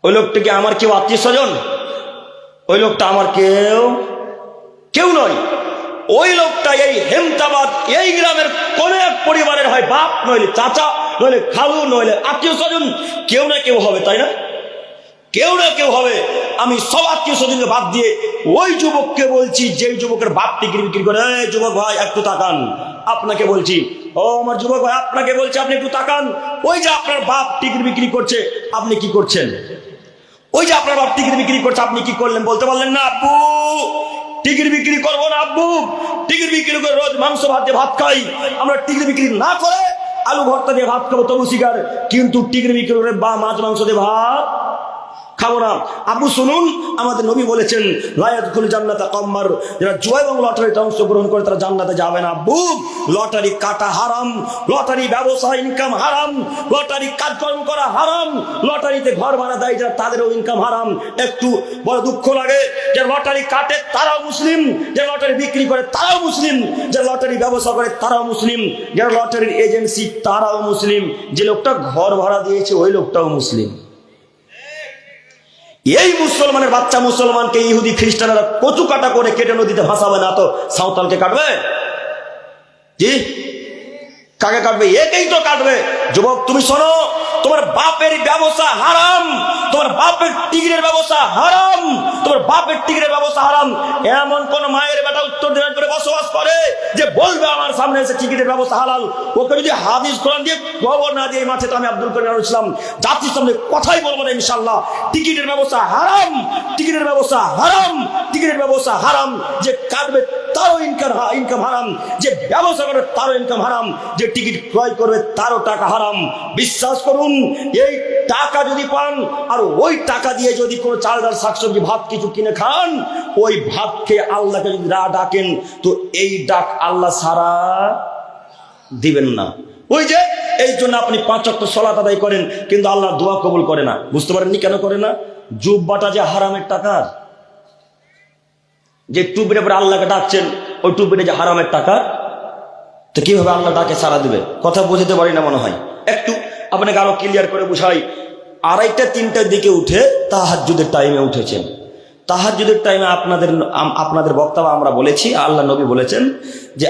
ওই লোকটা কি আমার কেউ আত্মীয় স্বজন? ওই লোকটা আমার কেউ নয়। ওই লোকটা এই হেমতাবাদ এই গ্রামের কোন এক পরিবারের হয় বাপ, নইলে চাচা, নইলে খালু, নইলে আত্মীয় স্বজন, কেউ না কেউ হবে, তাই না? কেউ না কেউ হবে। আমি সব আত্মীয় স্বজনকে বাদ দিয়ে ওই যুবককে বলছি, যে যুবকের বাপ টিকিট বিক্রি করে, এই যুবক ভাই একটু তাকান, আপনাকে বলছি, ও আমার যুবক ভাই আপনাকে বলছি, আপনি একটু তাকান। ওই যে আপনার বাপ টিকিট বিক্রি করছে, আপনি কি করছেন? ওই যে আপনার বাপ টিকিট বিক্রি করছে, আপনি কি করলেন? বলতে পারলেন না, আব্বু টিকিট বিক্রি করবো না, আব্বু টিকিট বিক্রি করে রোজ মাংস ভাত দিয়ে ভাত খাই, আমরা টিকিট বিক্রি না করে আলু ভর্তা দিয়ে ভাত খাবো তবু শিকার, কিন্তু টিকিট বিক্রি করে বা মাছ মাংস দিয়ে ভাত খাবো না। আব্বু শুনুন, আমাদের নবী বলেছেন, লা ইয়াদখুলু জান্নাতা কাম্মার, যারা জুয়া এবং লটারিতে অংশগ্রহণ করে তারা জান্নাতে যাবে না। আব্বু লটারি কাটা হারাম, লটারি ব্যবসা ইনকাম হারাম, লটারি কাজকর্ম করা হারাম, লটারিতে ঘর ভাড়া দেয় যারা তাদেরও ইনকাম হারাম। একটু বড় দুঃখ লাগে, যে লটারি কাটে তারাও মুসলিম, যে লটারি বিক্রি করে তারাও মুসলিম, যে লটারি ব্যবসা করে তারাও মুসলিম, যারা লটারির এজেন্সি তারাও মুসলিম, যে লোকটা ঘর ভাড়া দিয়েছে ওই লোকটাও মুসলিম। এই মুসলমানের বাচ্চা মুসলমানকে ইহুদি খ্রিস্টানরা কচু কাটা করে কেটে নদীতে ভাসাবে না তো সাঁওতালকে কাটবে? জি, কাকে কাটবে? একেই তো কাটবে। যুবক তুমি শোনো, তোমার বাপের ব্যবসা হারাম, তোমার বাপের টিকিটের ব্যবসা হারাম, তোমার বাপের টিকিটের ব্যবসা হারাম। এমন কোন মায়ের বেটা উত্তর দিনাজপুরে বসবাস করে যে বলবে আমার সামনে এসে টিকিটের ব্যবস্থা হালাল, ওকে যদি হাদিস কোরআন দিয়ে খবর না দিয়ে মাঠে, তো আমি আব্দুল করিম ইসলাম জাতির সামনে কথাই বলবো না ইনশাল্লাহ। টিকিটের ব্যবস্থা হারাম, টিকিটের ব্যবস্থা হারাম, টিকিটের ব্যবস্থা হারাম। যে কাটবে তারও ইনকাম হারাম, যে ব্যবসা করবে তারও ইনকাম হারাম, যে টিকিট ক্রয় করবে তারও টাকা হারাম। বিশ্বাস করুন, এই টাকা যদি পান আর ওই টাকা দিয়ে যদি কোনো চাল ডাল শাকসবজি ভাত কিছু কিনে খান, ওই ভাত খেয়ে আল্লাহকে যদি ডাকেন তো এই ডাক আল্লাহ সারা দিবেন না। ওই যে এই জন্য আপনি 5 ওয়াক্ত সালাত আদায় করেন কিন্তু আল্লাহ দোয়া কবুল করে না। বুঝতে পারেননি কেন করে না? জুব্বাটা যে হারামের টাকার, যে টুপির উপরে আল্লাহকে ডাকছেন ওই টুপিটা যে হারামের টাকা, তো কিভাবে আল্লাহ ডাকে সারা দিবে? কথা বুঝতে পারি না মনে হয়। একটু আপনাকে আরো ক্লিয়ার করে বুঝাই। 2:30 3টার দিকে উঠে তাহাজ্জুদের টাইমে উঠেছেন। তাহাজ্জুদের টাইমে আপনাদের বক্তব্য আমরা বলেছি, আল্লাহ নবী বলেছেন যে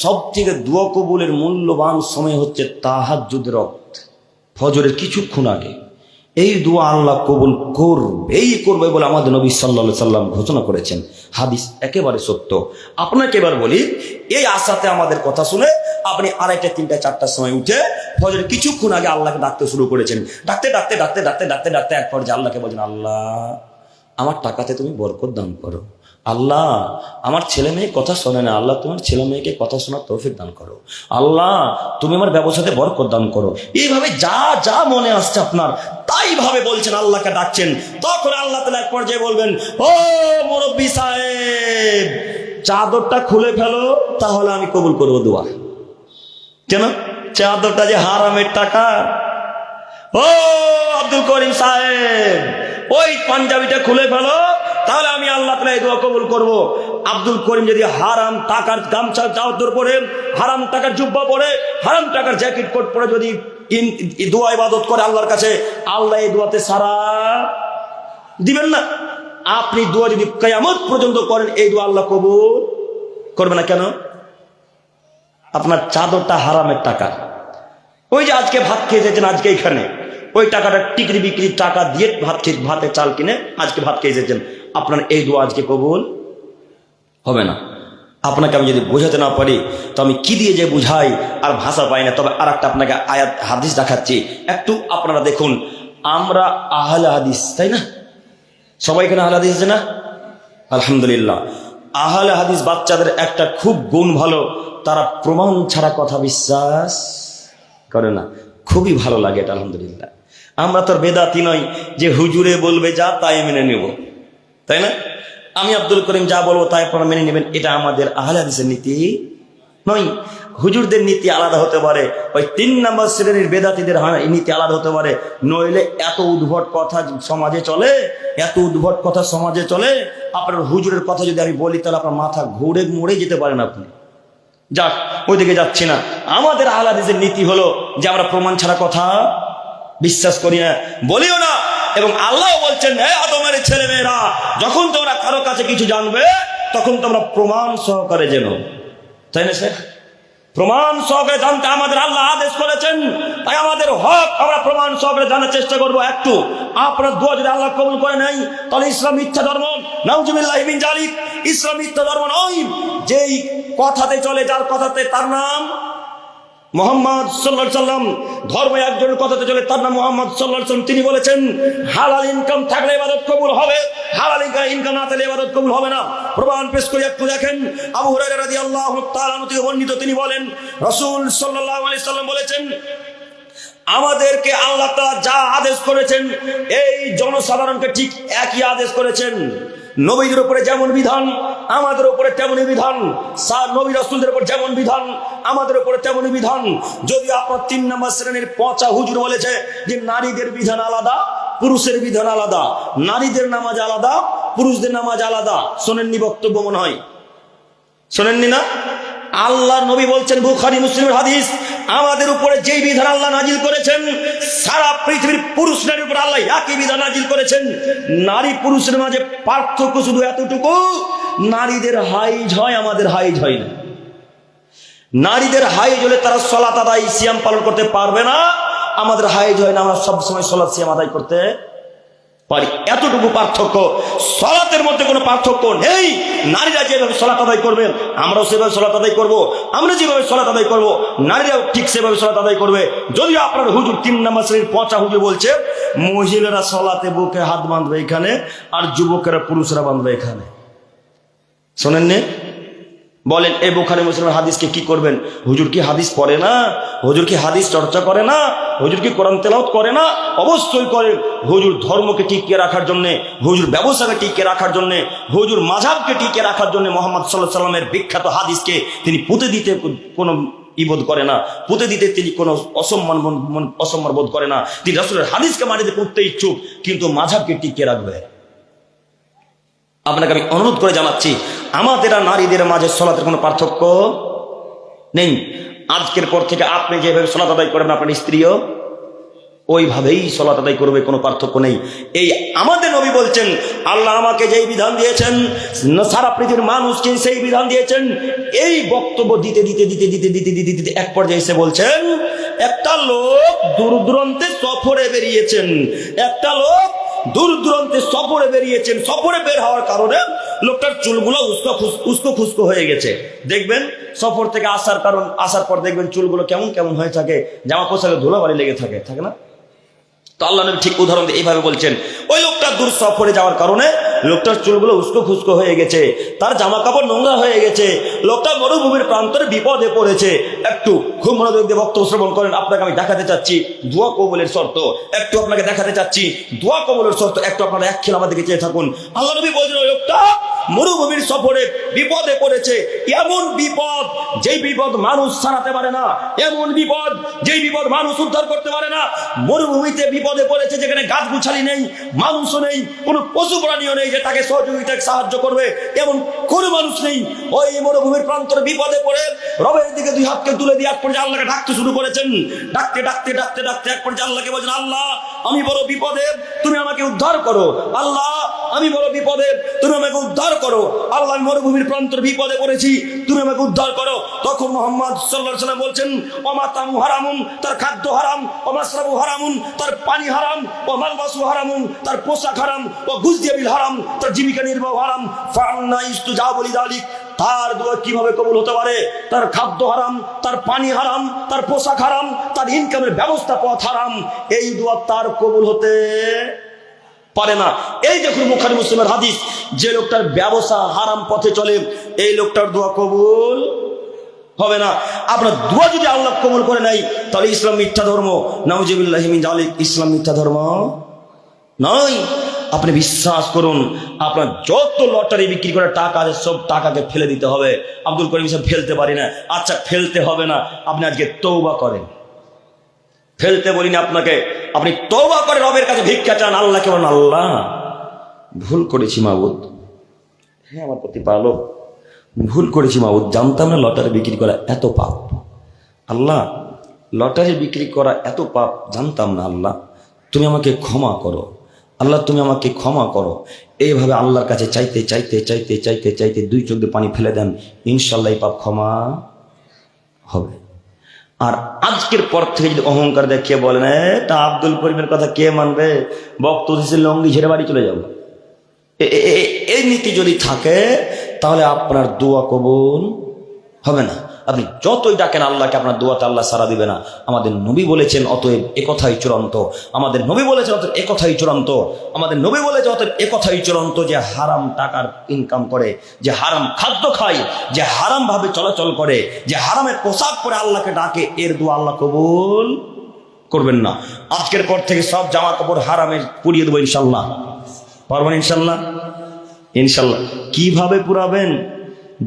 সব থেকে দোয়া কবুলের মূল্যবান সময় হচ্ছে তাহাজ্জুদের ওয়াক্ত, ফজরের কিছুক্ষণ আগে। এই দোয়া আল্লাহ কবুল করবে বলে আমাদের নবী সাল্লাল্লাহু আলাইহি সাল্লাম ঘোষণা করেছেন। হাদিস একেবারে সত্য। আপনাকে এবার বলি, এই আশাতে আমাদের কথা শুনে আপনি 2:30 3টা 4টার সময় উঠে ফজরের কিছুক্ষণ আগে আল্লাহকে ডাকতে শুরু করেছেন। ডাকতে এক পর্যায়ে আল্লাহকে বলছেন, আল্লাহ আমার টাকাতে তুমি বরকত দান করো, আল্লাহ আমার ছেলে মেয়ে কথা শোনে না, আল্লাহ তোমার ছেলে মেয়েকে কথা শোনার তৌফিক দান করো, আল্লাহ তুমি আমার ব্যবসাতে বরকত দান করো। এইভাবে যা যা মনে আসছে আপনার তাই ভাবে বলছেন, আল্লাহকে ডাকছেন। তখন আল্লাহ তাআলা এক পর্যায়ে বলবেন, ও মুরব্বি সাহেব চাদরটা খুলে ফেলো, তাহলে আমি কবুল করবো দোয়া। কেন? চাদরটা যে হারামের টাকা। ও আব্দুল করিম সাহেব ওই পাঞ্জাবিটা খুলে ফেলো, তাহলে আমি আল্লাহ তাআলা এই দোয়া কবুল করব। আব্দুল করিম যদি হারাম টাকার গামছা চাদর পরে, হারাম টাকার জুব্বা পরে, হারাম টাকার জ্যাকেট কোট পরে যদি দোয়া ইবাদত করে আল্লাহর কাছে, আল্লাহ এই দোয়াতে সারা দিবেন না। আপনি দোয়া যদি কিয়ামত পর্যন্ত করেন, এই দোয়া আল্লাহ কবুল করবে না। কেন? আপনার চাদরটা হারামের টাকা। ওই যে আজকে ভাত খেয়ে এসেছেন, আজকে এখানে ওই টাকাটা টিকিট বিক্রির টাকা দিয়ে ভাতের চাল কিনে আজকে ভাত খেয়ে এসেছেন, আপনার এই দোয়া আজকে কবুল হবে না। আপনাকে আমি যদি বোঝাতে না পারি তো আমি কি দিয়ে যে বুঝাই আর ভাষা পাই না। তবে আর একটা আপনাকে আয়াত হাদিস দেখাচ্ছি, একটু আপনারা দেখুন। আমরা আহলে হাদিস, তাই না? সবাই এখানে আহলে হাদিস আছে না? আলহামদুলিল্লাহ। আহলে হাদিস বাচ্চাদের একটা খুব গুণ ভালো, তারা প্রমাণ ছাড়া কথা বিশ্বাস করে না। খুবই ভালো লাগে এটা, আলহামদুলিল্লাহ। আমরা তো বেদাতি নই যে হুজুরে বলবে যা তাই মেনে নেব, তাই না? আমি আব্দুল করিম যা বলবো তাই আপনারা মেনে নেবেন, এটা আমাদের আহলে হাদিসের নীতি নয়। হুজুরদের নীতি আলাদা হতে পারে, ওই 3 নম্বর শ্রেণীর বেদাতীদের নীতি আলাদা হতে পারে। নইলে এত উদ্ভট কথা সমাজে চলে, এত উদ্ভট কথা সমাজে চলে। আপনার হুজুরের কথা যদি আমি বলি তাহলে আপনার মাথা ঘুরে মুড়ে যেতে পারেন আপনি। যাক, ওইদিকে যাচ্ছি না। আমাদের আহলে হাদিসের নীতি হলো যে আমরা প্রমাণ ছাড়া কথা বিশ্বাস করি না, বলিও না। এবং আল্লাহ বলছেন, হে আদমের ছেলে মেয়েরা, যখন তোমরা কারো কাছে কিছু জানবে তখন তোমরা প্রমাণ সহকারে জেনো, তাই না স্যার? প্রমাণ সহকারে জানতে আমাদের আল্লাহ আদেশ করেছেন, তাই আমাদের হক আমরা প্রমাণ সহকারে জানার চেষ্টা করবো। একটু আপনার দোয়া যদি আল্লাহ কবুল করে নাই তাহলে ইসলাম মিথ্যা ধর্ম, নাউজুবিল্লাহ মিন যালিক। ইসলাম মিথ্যা ধর্ম নয়। যেই কথাতে চলে, যার কথাতে, তার নাম মুহাম্মদ সাল্লাল্লাহু আলাইহি সাল্লাম। ধর্ম একজনের কথাতে চলে, তার নাম মুহাম্মদ সাল্লাল্লাহু আলাইহি সাল্লাম। তিনি বলেছেন, হালাল ইনকাম থাকলে ইবাদত কবুল হবে, হালাল ইনকাম না থাকলে ইবাদত কবুল হবে না। প্রমাণ পেশ করে একটু দেখেন। আবু হুরায়রা রাদিয়াল্লাহু তাআলা আনহু থেকে বর্ণিত, তিনি বলেন, রাসূল সাল্লাল্লাহু আলাইহি সাল্লাম বলেছেন, আমাদেরকে আল্লাহ তাআলা যা আদেশ করেছেন এই জনসাধারণকে ঠিক একই আদেশ করেছেন। নবীদের উপরে যেমন বিধান আমাদের উপরে তেমনই বিধান, নবী রাসূলদের উপর যেমন বিধান আমাদের উপরে তেমনই বিধান। যদি আপনার 3 নম্বর শ্রেণীর পচা হুজুর বলেছে যে নারীদের বিধান আলাদা, পুরুষের বিধান আলাদা, নারীদের নামাজ আলাদা, পুরুষদের নামাজ আলাদা, শোনেননি বক্তব্য মনে হয়? শোনেননি না? আল্লাহ নবী বলছেন, বুখারী মুসলিমের হাদিস, আমাদের উপরে যেই বিধান আল্লাহ নাজিল করেছেন সারা পৃথিবীর পুরুষ নারীর উপর আল্লাহ একই বিধান নাজিল করেছেন। নারী পুরুষের মাঝে পার্থক্য শুধু এতটুকু, নারীদের হাইজ হয়, আমাদের হাইজ হয় না। নারীদের হাইজ হলে তারা সালাত আদায় সিয়াম পালন করতে পারবে না, আমাদের হাইজ হয় না, আমরা সবসময় সালাত সিয়াম আদায় করতে পারি। এতটুকু পার্থক্য। সালাতের মধ্যে কোনো পার্থক্য নেই। নারীরা যেভাবে সালাত আদায় করবে আমরাও সেভাবে সালাত আদায় করব, আমরা যেভাবে সালাত আদায় করব নারীরাও ঠিক সেভাবে সালাত আদায় করবে। যদিও আপনার হুজুর 3 নম্বর শ্রেণীর পচা হুজুর বলছে মহিলারা সালাতে বুকে হাত বাঁধবে এখানে, আর যুবকেরা পুরুষরা বাঁধবে এখানে। শোনেননি? বলেন এই বুখারী মুসলিমের হাদিসকে কি করবেন? হুজুর কি হাদিস পড়ে না? হুজুর কি হাদিস চর্চা করে না? হুজুর কি কোরআন তেলাওয়াত করে না? অবশ্যই করে। হুজুর ধর্মকে টিকিয়ে রাখার জন্য, হুজুর ব্যবসাকে টিকিয়ে রাখার জন্য, হুজুর মাযহাবকে টিকিয়ে রাখার জন্য মুহাম্মদ সাল্লাল্লাহু আলাইহি সাল্লামের বিখ্যাত হাদিসকে তিনি পুঁতে দিতে কোনো ইবোধ করে না, পুঁতে দিতে তিনি কোনো অসম্মান বোধ করে না। তিনি রাসূলের হাদিসকে মাটিতে পুঁততে ইচ্ছুক, কিন্তু মাযহাবকে টিকিয়ে রাখবে। আপনাকে আমি অনুরোধ করে জানাচ্ছি, আমাদের আর নারীদের মাঝে সালাতের কোনো পার্থক্য নেই। আজকের পর থেকে আপনি যেভাবে সালাত আদায় করবেন আপনার স্ত্রীও ওইভাবেই সালাত আদায় করবে, কোনো পার্থক্য নেই। এই আমাদের নবী বলছেন, আল্লাহ আমাকে যেই বিধান দিয়েছেন সারা পৃথিবীর মানুষকে সেই বিধান দিয়েছেন। এই বক্তব্য দিতে দিতে দিতে দিতে দিতে দিতে দিতে এক পর্যায়ে এসে বলছেন, একটা লোক দূর দূরান্তে সফরে বেরিয়েছেন, একটা লোক দূর দূরান্তে সফরে বেরিয়েছেন। সফরে বের হওয়ার কারণে লোকটার চুলগুলো উস্কো খুস্কো হয়ে গেছে। দেখবেন সফর থেকে আসার পর দেখবেন চুলগুলো কেমন কেমন হয়ে থাকে, জামা পোশাকে ধুলাবালি লেগে থাকে, থাকে না? তো আল্লাহ নবী ঠিক উদাহরণ দিয়ে এইভাবে বলছেন, ওই লোকটা দূর সফরে যাওয়ার কারণে লোকটার চুলগুলো উস্কো খুস্কো হয়ে গেছে, তার জামা কাপড় নোংরা হয়ে গেছে, লোকটা মরুভূমির প্রান্তরে বিপদে পড়েছে। একটু খুব মনোযোগ দিয়ে বক্তব্য শ্রবণ করেন। আপনাকে আমি দেখাতে চাচ্ছি দোয়া কবুলের শর্ত, একটু আপনাকে দেখাতে চাচ্ছি দোয়া কবুলের শর্ত। একটু আপনারা এক খেলা আমার দিকে চেয়ে থাকুন। আল্লাহ নবী বলছেন, ওই লোকটা মরুভূমির সফরে বিপদে পড়েছে। এমন বিপদ যেই বিপদ মানুষ ছাড়াতে পারে না, এমন বিপদ যেই বিপদ মানুষ উদ্ধার করতে পারে না। মরুভূমিতে বিপদে পড়েছে, যেখানে গাছ গুছালি নেই, মানুষও নেই, কোনো পশু প্রাণীও নেই যে তাকে সহযোগিতায় সাহায্য করবে, এমন কোনো মানুষ নেই। ওই মরুভূমির প্রান্তরে বিপদে পড়ে রবের দিকে 2 হাতকে তুলে দিয়ে এক পর্যায়ে আল্লাহকে ডাকতে শুরু করেছেন। ডাকতে ডাকতে ডাকতে ডাকতে এক পর্যায়ে আল্লাহকে বলছেন, আল্লাহ আমি বড় বিপদে, তুমি আমাকে উদ্ধার করো। আল্লাহ আমি বড় বিপদে, তুমি আমাকে উদ্ধার করো। আল্লাহ আমি মরুভূমির প্রান্তরে বিপদে পড়েছি, তুমি আমাকে উদ্ধার করো। তখন মুহাম্মদ সাল্লাল্লাহু আলাইহি ওয়াসাল্লাম বলছেন, ওমাতামু হারামুন, তার খাদ্য হারাম, ওমাসরাবু হারামুন, তার পানি হারাম, ওমালবাসু হারামুন, তার পোশাক হারাম, ও গুজদিয়াবিল হারাম, তার জীবিকা নির্বাহ হারাম। ফাআন্না ইস্তুজাবু লিযালিক, তার দোয়া কিভাবে কবুল হতে পারে? তার খাদ্য হারাম, তার পানি হারাম, তার পোশাক হারাম, তার ইনকামের ব্যবস্থা পথ হারাম, এই দোয়া তার কবুল হতে পারে না। এই দেখুন বুখারী মুসলিমের হাদিস, যে লোকটার ব্যবসা হারাম পথে চলে এই লোকটার দোয়া কবুল হবে না। আপনার দোয়া যদি আল্লাহ কবুল করে নাই তাহলে ইসলাম মিথ্যা ধর্ম, নাউজুবিল্লাহি মিন যালিক, ইসলাম মিথ্যা ধর্ম নয়। আপনি বিশ্বাস করুন, আপনার যত লটারি বিক্রি করার টাকা আছে সব টাকাকে ফেলে দিতে হবে। আব্দুল করিম সাহেব ফেলতে পারি না, আচ্ছা ফেলতে হবে না, আপনি আজকে তওবা করেন। ফেলতে বলিনি আপনাকে, আপনি তওবা করে রবের কাছে ভিক্ষা চান, আল্লাহকে বলেন আল্লাহ ভুল করেছি মাবুদ, হ্যাঁ আমার প্রতিপালক ভুল করেছি মাবুদ, জানতাম না লটারি বিক্রি করা এত পাপ। আল্লাহ লটারি বিক্রি করা এত পাপ জানতাম না, আল্লাহ তুমি আমাকে ক্ষমা করো, আল্লাহ তুমি আমাকে ক্ষমা করো। এইভাবে আল্লাহর কাছে চাইতে চাইতে চাইতে চাইতে চাইতে দুই চোখ দিয়ে পানি ফেলে দেন, ইনশাল্লাহ এই পাপ ক্ষমা হবে। আর আজকের পর থেকে যদি অহংকার দেখিয়ে বলেন এটা আব্দুল করিমের কথা কে মানবে, বক্তব্য লঙ্গি ঝেড়ে বাড়ি চলে যাবো, এই নীতি যদি থাকে তাহলে আপনার দোয়া কবুল হবে না। আপনি যতই ডাকেন আল্লাহকে, আপনার দোয়াতে আল্লাহ সাড়া দিবে না। আমাদের নবী বলেছেন অতএব একথাই চূড়ান্ত, আমাদের নবী বলেছেন অতএব একথাই চূড়ান্ত, আমাদের নবী বলেছে অতএব একথাই চূড়ান্ত, যে হারাম টাকার ইনকাম করে, যে হারাম খাদ্য খায়, যে হারাম ভাবে চলাচল করে, যে হারামের পোশাক পরে আল্লাহকে ডাকে, এর দোয়া আল্লাহ কবুল করবেন না। আজকের পর থেকে সব জামা কাপড় হারামের পুড়িয়ে দেবো ইনশাল্লাহ। পারবেন ইনশাল্লাহ? ইনশাল্লাহ। কিভাবে পুরাবেন?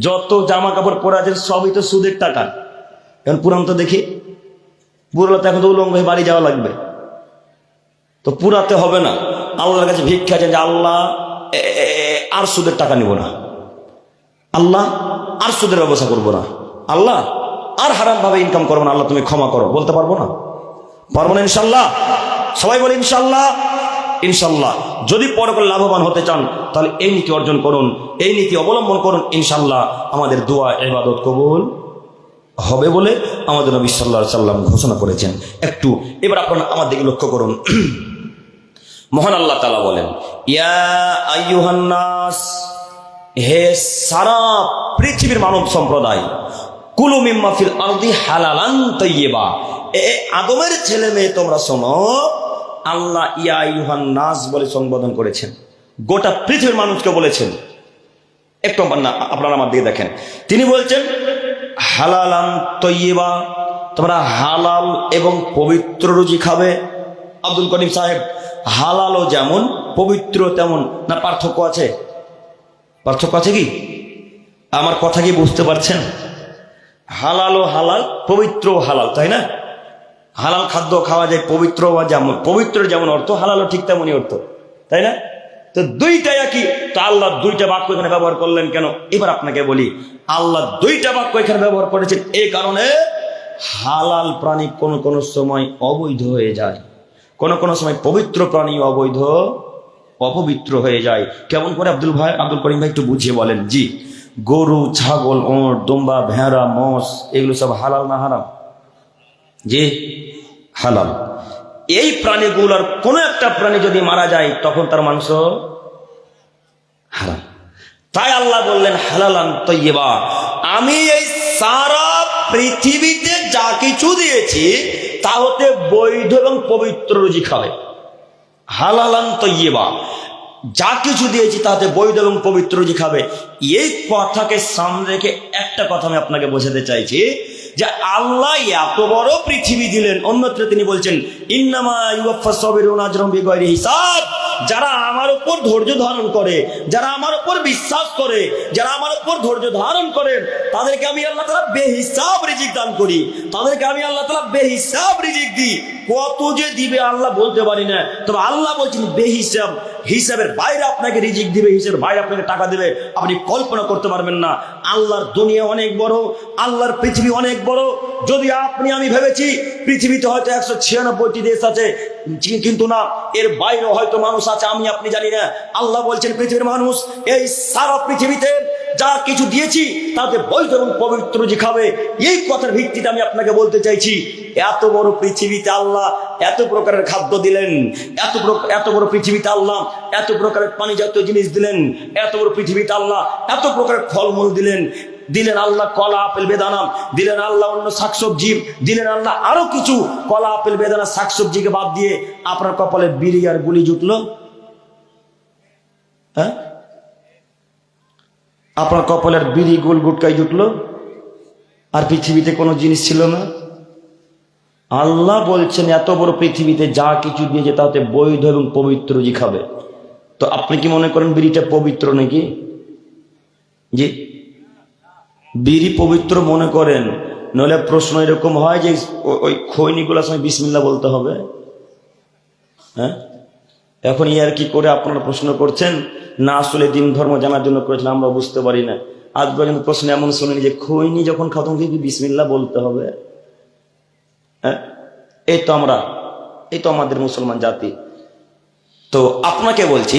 যত জামা কাপড় পরে আছেন সবই তো সুদের টাকা। এখন পুরান তো দেখি, পুরালে তো এখন তো উলঙ্গ হয়ে বাড়ি যাওয়া লাগবে, তো পুরাতে হবে না। আল্লাহর কাছে ভিক্ষা চান যে আল্লাহ আর সুদের টাকা নিব না, আল্লাহ আর সুদের ব্যবস্থা করবো না, আল্লাহ আর হারাম ভাবে ইনকাম করবো না, আল্লাহ তুমি ক্ষমা করো। বলতে পারবো না? পারবো না ইনশাল্লাহ? সবাই বলে ইনশাল্লাহ। ইনশাল্লাহ। যদি পরকালে লাভবান হতে চান তাহলে এই নীতি অর্জন করুন, এই নীতি অবলম্বন করুন, ইনশাল্লাহ আমাদের দোয়া ইবাদত কবুল হবে বলে আমাদের নবী সাল্লাল্লাহু আলাইহি সাল্লাম ঘোষণা করেছেন। একটু এবার আপনারা আমার দিকে লক্ষ্য করুন। মহান আল্লাহ তাআলা বলেন, ইয়া আইয়ুহান নাস, হে সারা পৃথিবীর মানব সম্প্রদায়, কুলু মিম্মা ফিল আরদি হালালান তাইয়্যিবা, আদমের ছেলে মেয়ে তোমরা শোনো, আল্লাহ ইয়া আইয়ুহান নাস বলে সম্বোধন করেছেন, গোটা পৃথিবীর মানুষকে বলেছেন। একটু আপনারা আমার দিকে দেখেন, তিনি বলছেন হালালান তাইয়্যিবা, তোমরা হালাল এবং পবিত্র রুজি খাবে। আব্দুল করিম সাহেব, হালালও যেমন পবিত্র তেমন, না পার্থক্য আছে? পার্থক্য আছে কি? আমার কথা কি বুঝতে পারছেন? হালালও হালাল, পবিত্র হালাল, তাই না? হালাল খাদ্য খাওয়া যায়, পবিত্র বা যেমন পবিত্রের যেমন অর্থ, হালালও ঠিক তেমনই অর্থ, তাই না? তো দুইটাই একই। তো আল্লাহ দুইটা বাক্য এখানে ব্যবহার করলেন কেন? এবার আপনাকে বলি, আল্লাহ দুইটা বাক্য এখানে ব্যবহার করেছেন এই কারণে, হালাল প্রাণী কোন কোন সময় অবৈধ হয়ে যায়, কোন কোন সময় পবিত্র প্রাণী অবৈধ অপবিত্র হয়ে যায়। কেমন করে আব্দুল করিম ভাই একটু বুঝিয়ে বলেন। জি, গরু, ছাগল, ওঁট, দুম্বা, ভেড়া, মোষ, এগুলো সব হালাল না হারাম? জি হালাল। এই প্রাণীগুলোর কোন একটা প্রাণী যদি মারা যায় তখন তার মাংস হারাম। তাই আল্লাহ বললেন হালালান তাইয়্যিবা, আমি এই সারা পৃথিবীতে যা কিছু দিয়েছি তা হতে বৈধ এবং পবিত্র রুজি খাবে। হালালান তাইয়্যিবা, যা কিছু দিয়েছি তাতে বৈধ এবং পবিত্র রুজি খাবে। এই কথাকে সামনে রেখে একটা কথা আমি আপনাকে বোঝাতে চাইছি, যে আল্লাহ এত বড় পৃথিবী দিলেন, অন্যত্র তিনি বলছেন ইন্নামা ইউওয়াফাস সাবিরুনা আজরাহুম বিগাইরি হিসাব, যারা আমার উপর ধৈর্য ধারণ করে, যারা আমার উপর বিশ্বাস করে, যারা আমার উপর ধৈর্য ধারণ করে, তাদেরকে আমি আল্লাহ তাআলা বেহিসাব রিজিক দান করি, তাদেরকে আমি আল্লাহ তাআলা বেহিসাব রিজিক দিই। কত যে দিবে আল্লাহ বলতে পারি না, তবে আল্লাহ বলছেন বেহিসাব, হিসাবের বাইরে আপনাকে রিজিক দিবে, হিসাবের বাইরে আপনাকে টাকা দিবে, আপনি কল্পনা করতে পারবেন না। আল্লাহর দুনিয়া অনেক বড়, আল্লাহর পৃথিবী অনেক বড়। যদি আপনি আমি ভেবেছি পৃথিবীতে হয়তো 196টি দেশ আছে, কিন্তু না, এর বাইরে হয়তো মানুষ আছে, আমি আপনি জানি না। আল্লাহ বলছেন পৃথিবীর মানুষ এই সারা পৃথিবীতে যা কিছু দিয়েছি তাতে বৈধ এবং পবিত্র যে খাবে। এই কথার ভিত্তিতে আমি আপনাকে বলতে চাইছি, এত বড় পৃথিবীতে আল্লাহ এত প্রকারের খাদ্য দিলেন, এত বড় পৃথিবীতে আল্লাহ এত প্রকারের পানি জাতীয় জিনিস দিলেন, এত বড় পৃথিবীতে আল্লাহ এত প্রকারের ফলমূল দিলেন আল্লাহ কলা আপেল বেদানা, দিলেন আল্লাহ অন্য শাকসবজি, দিলেন আল্লাহ আরো কিছু। কলা আপেল বেদানা শাকসবজিকে বাদ দিয়ে আপনার কপালে বিড়ি আর গুলি জুটলো? হ্যাঁ, আপনার কপালের বিড়ি গোল গুটকাই জুটলো, আর পৃথিবীতে কোনো জিনিস ছিল না। আল্লাহ বলছেন এত বড় পৃথিবীতে যা কিছু দিয়েছে তাতে বৈধ এবং পবিত্র জি খাবে। তো আপনি কি মনে করেন বিড়িটা পবিত্র নাকি? জি, বিড়ি পবিত্র মনে করেন? নইলে প্রশ্ন এরকম হয় যে ওই খৈনিগুলোর সময় বিসমিল্লাহ বলতে হবে। হ্যাঁ, এখন ইয়ার কি করে আপনারা প্রশ্ন করছেন? না আসলে দিন ধর্ম জানার জন্য করেছেন, আমরা বুঝতে পারি না। আজ পর্যন্ত প্রশ্ন এমন শুনিনি যে খৈনি যখন খতম কি বিসমিল্লাহ বলতে হবে। হ্যাঁ, এই তো আমাদের মুসলমান জাতি। তো আপনাকে বলছি,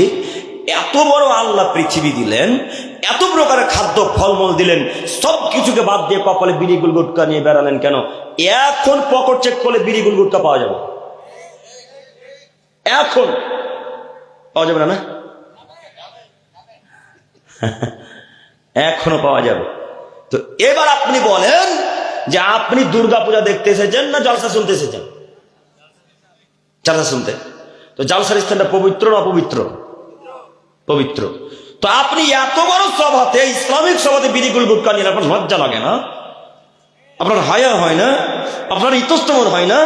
এত বড় আল্লাহ পৃথিবী দিলেন, এত প্রকারের খাদ্য ফলমূল দিলেন, সব কিছুকে বাদ দিয়ে কপালে বিড়ি গুল গুটকা নিয়ে বেড়ালেন কেন? এখন পকেট চেক করলে বিড়ি গুল গুটকা পাওয়া যাবে? এখন পাওয়া যাবে না? এখনো পাওয়া যাবে। তো এবার আপনি বলেন যে আপনি দুর্গাপূজা দেখতে এসেছেন না জলসা শুনতে এসেছেন? জলসা শুনতে। তো জলসার স্থানটা পবিত্র না অপবিত্র? পবিত্র। তো আপনি এত বড় সভাতে, ইসলামিক সভাতে বিড়ি গুল গুটকা নিয়ে আপনার লজ্জা লাগে না? আপনার হায়া হয় না? আপনার ইতস্তবোধ হয় না?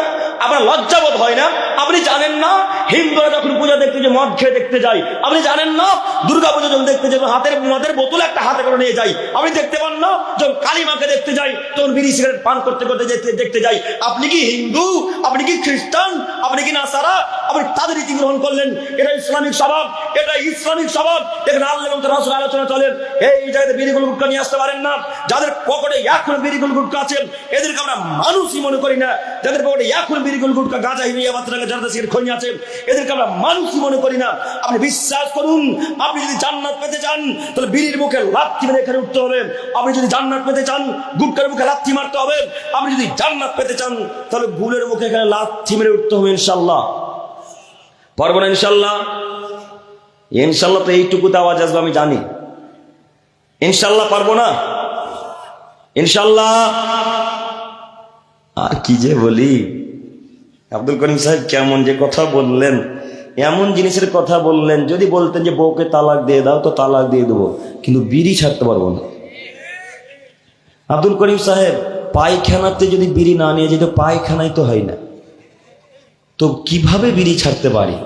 আপনার লজ্জাবোধ হয় না? আপনি জানেন না হিন্দুরা যখন পূজা দেখতে যে মদ খেয়ে দেখতে যায়? আপনি জানেন না দুর্গা পূজা যখন দেখতে যাই হাতের মদের বোতল একটা হাতে করে নিয়ে যাই? আপনি দেখতে পান না যখন কালীমাকে দেখতে যাই তখন বিড়ি সিগারেট পান করতে করতে দেখতে যাই? আপনি কি হিন্দু? আপনি কি খ্রিস্টান? আপনি কি নাসারা? আপনি তাদের রীতি গ্রহণ করলেন। এটা ইসলামিক স্বভাব, এটা ইসলামিক স্বভাব। দেখেন আল্লাহ এবং রাসূল আলোচনা চলেন, এই জায়গাতে বিড়ি গুল গুটকা নিয়ে আসতে পারেন না। যাদের পকেটে এখন বিড়ি গুল গুটকা আছেন এদেরকে আমরা মানুষই মনে করি না। যাদের পকেটে এখন বিড়ি গুল গুটকা গাঁজা হিরিয়া বাতরা যারা সিগারেট খৈনি আছেন এদেরকে আমরা মানুষই মনে করি না। আপনি বিশ্বাস করুন, আপনি যদি জান্নাত পেতে চান তাহলে বিড়ির মুখে লাথি মেরে এখানে উঠতে হবে। আপনি যদি জান্নাত পেতে চান গুটকার মুখে লাথি মারতে হবে। আপনি যদি জান্নাত পেতে চান তাহলে গুলের মুখে এখানে লাথি মেরে উঠতে হবে। ইনশাল্লাহ পারবো না? ইনশাল্লাহ, ইনশাল্লাহ তো এইটুকুতে আওয়াজ আসবে আমি জানি। ইনশাল্লাহ পারবো না? ইনশাল্লাহ। আর কি যে বলি, আব্দুল করিম সাহেব কেমন যে কথা বললেন, এমন জিনিসের কথা বললেন। যদি বলতেন যে বউকে তালাক দিয়ে দাও তো তালাক দিয়ে দেবো, কিন্তু বিড়ি ছাড়তে পারবো না। আব্দুল করিম সাহেব পায়খানাতে যদি বিড়ি না নিয়ে যেত, পায়খানায় তো হয় না, তো কিভাবে বিড়ি ছাড়তে পারি?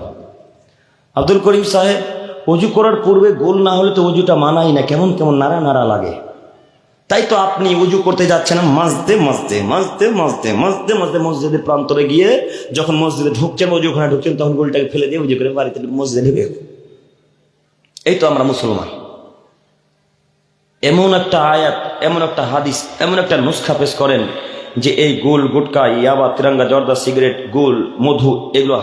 আব্দুল করিম সাহেব অজু করার পূর্বে গোল না হলে তো অজুটা মানাই না, কেমন কেমন নাড়া নাড়া লাগে। তাই তো আপনি উজু করতে যাচ্ছেন না, মাজতে মাজতে মাজতে মাজতে মাজতে মাজতে মসজিদের প্রান্তরে গিয়ে যখন মসজিদে ঢুকছেন, অজুখানে ঢুকছেন, তখন গোলটাকে ফেলে দিয়ে উজু করে বাড়িতে মসজিদে ঢুকে। এই তো আমরা মুসলমান। এমন একটা আয়াত, এমন একটা হাদিস, এমন একটা নুসখা পেশ করেন যে এই গোল গুটকা ইয়াবা তিরঙ্গা জর্দা সিগারেট গোল মধু এগুলো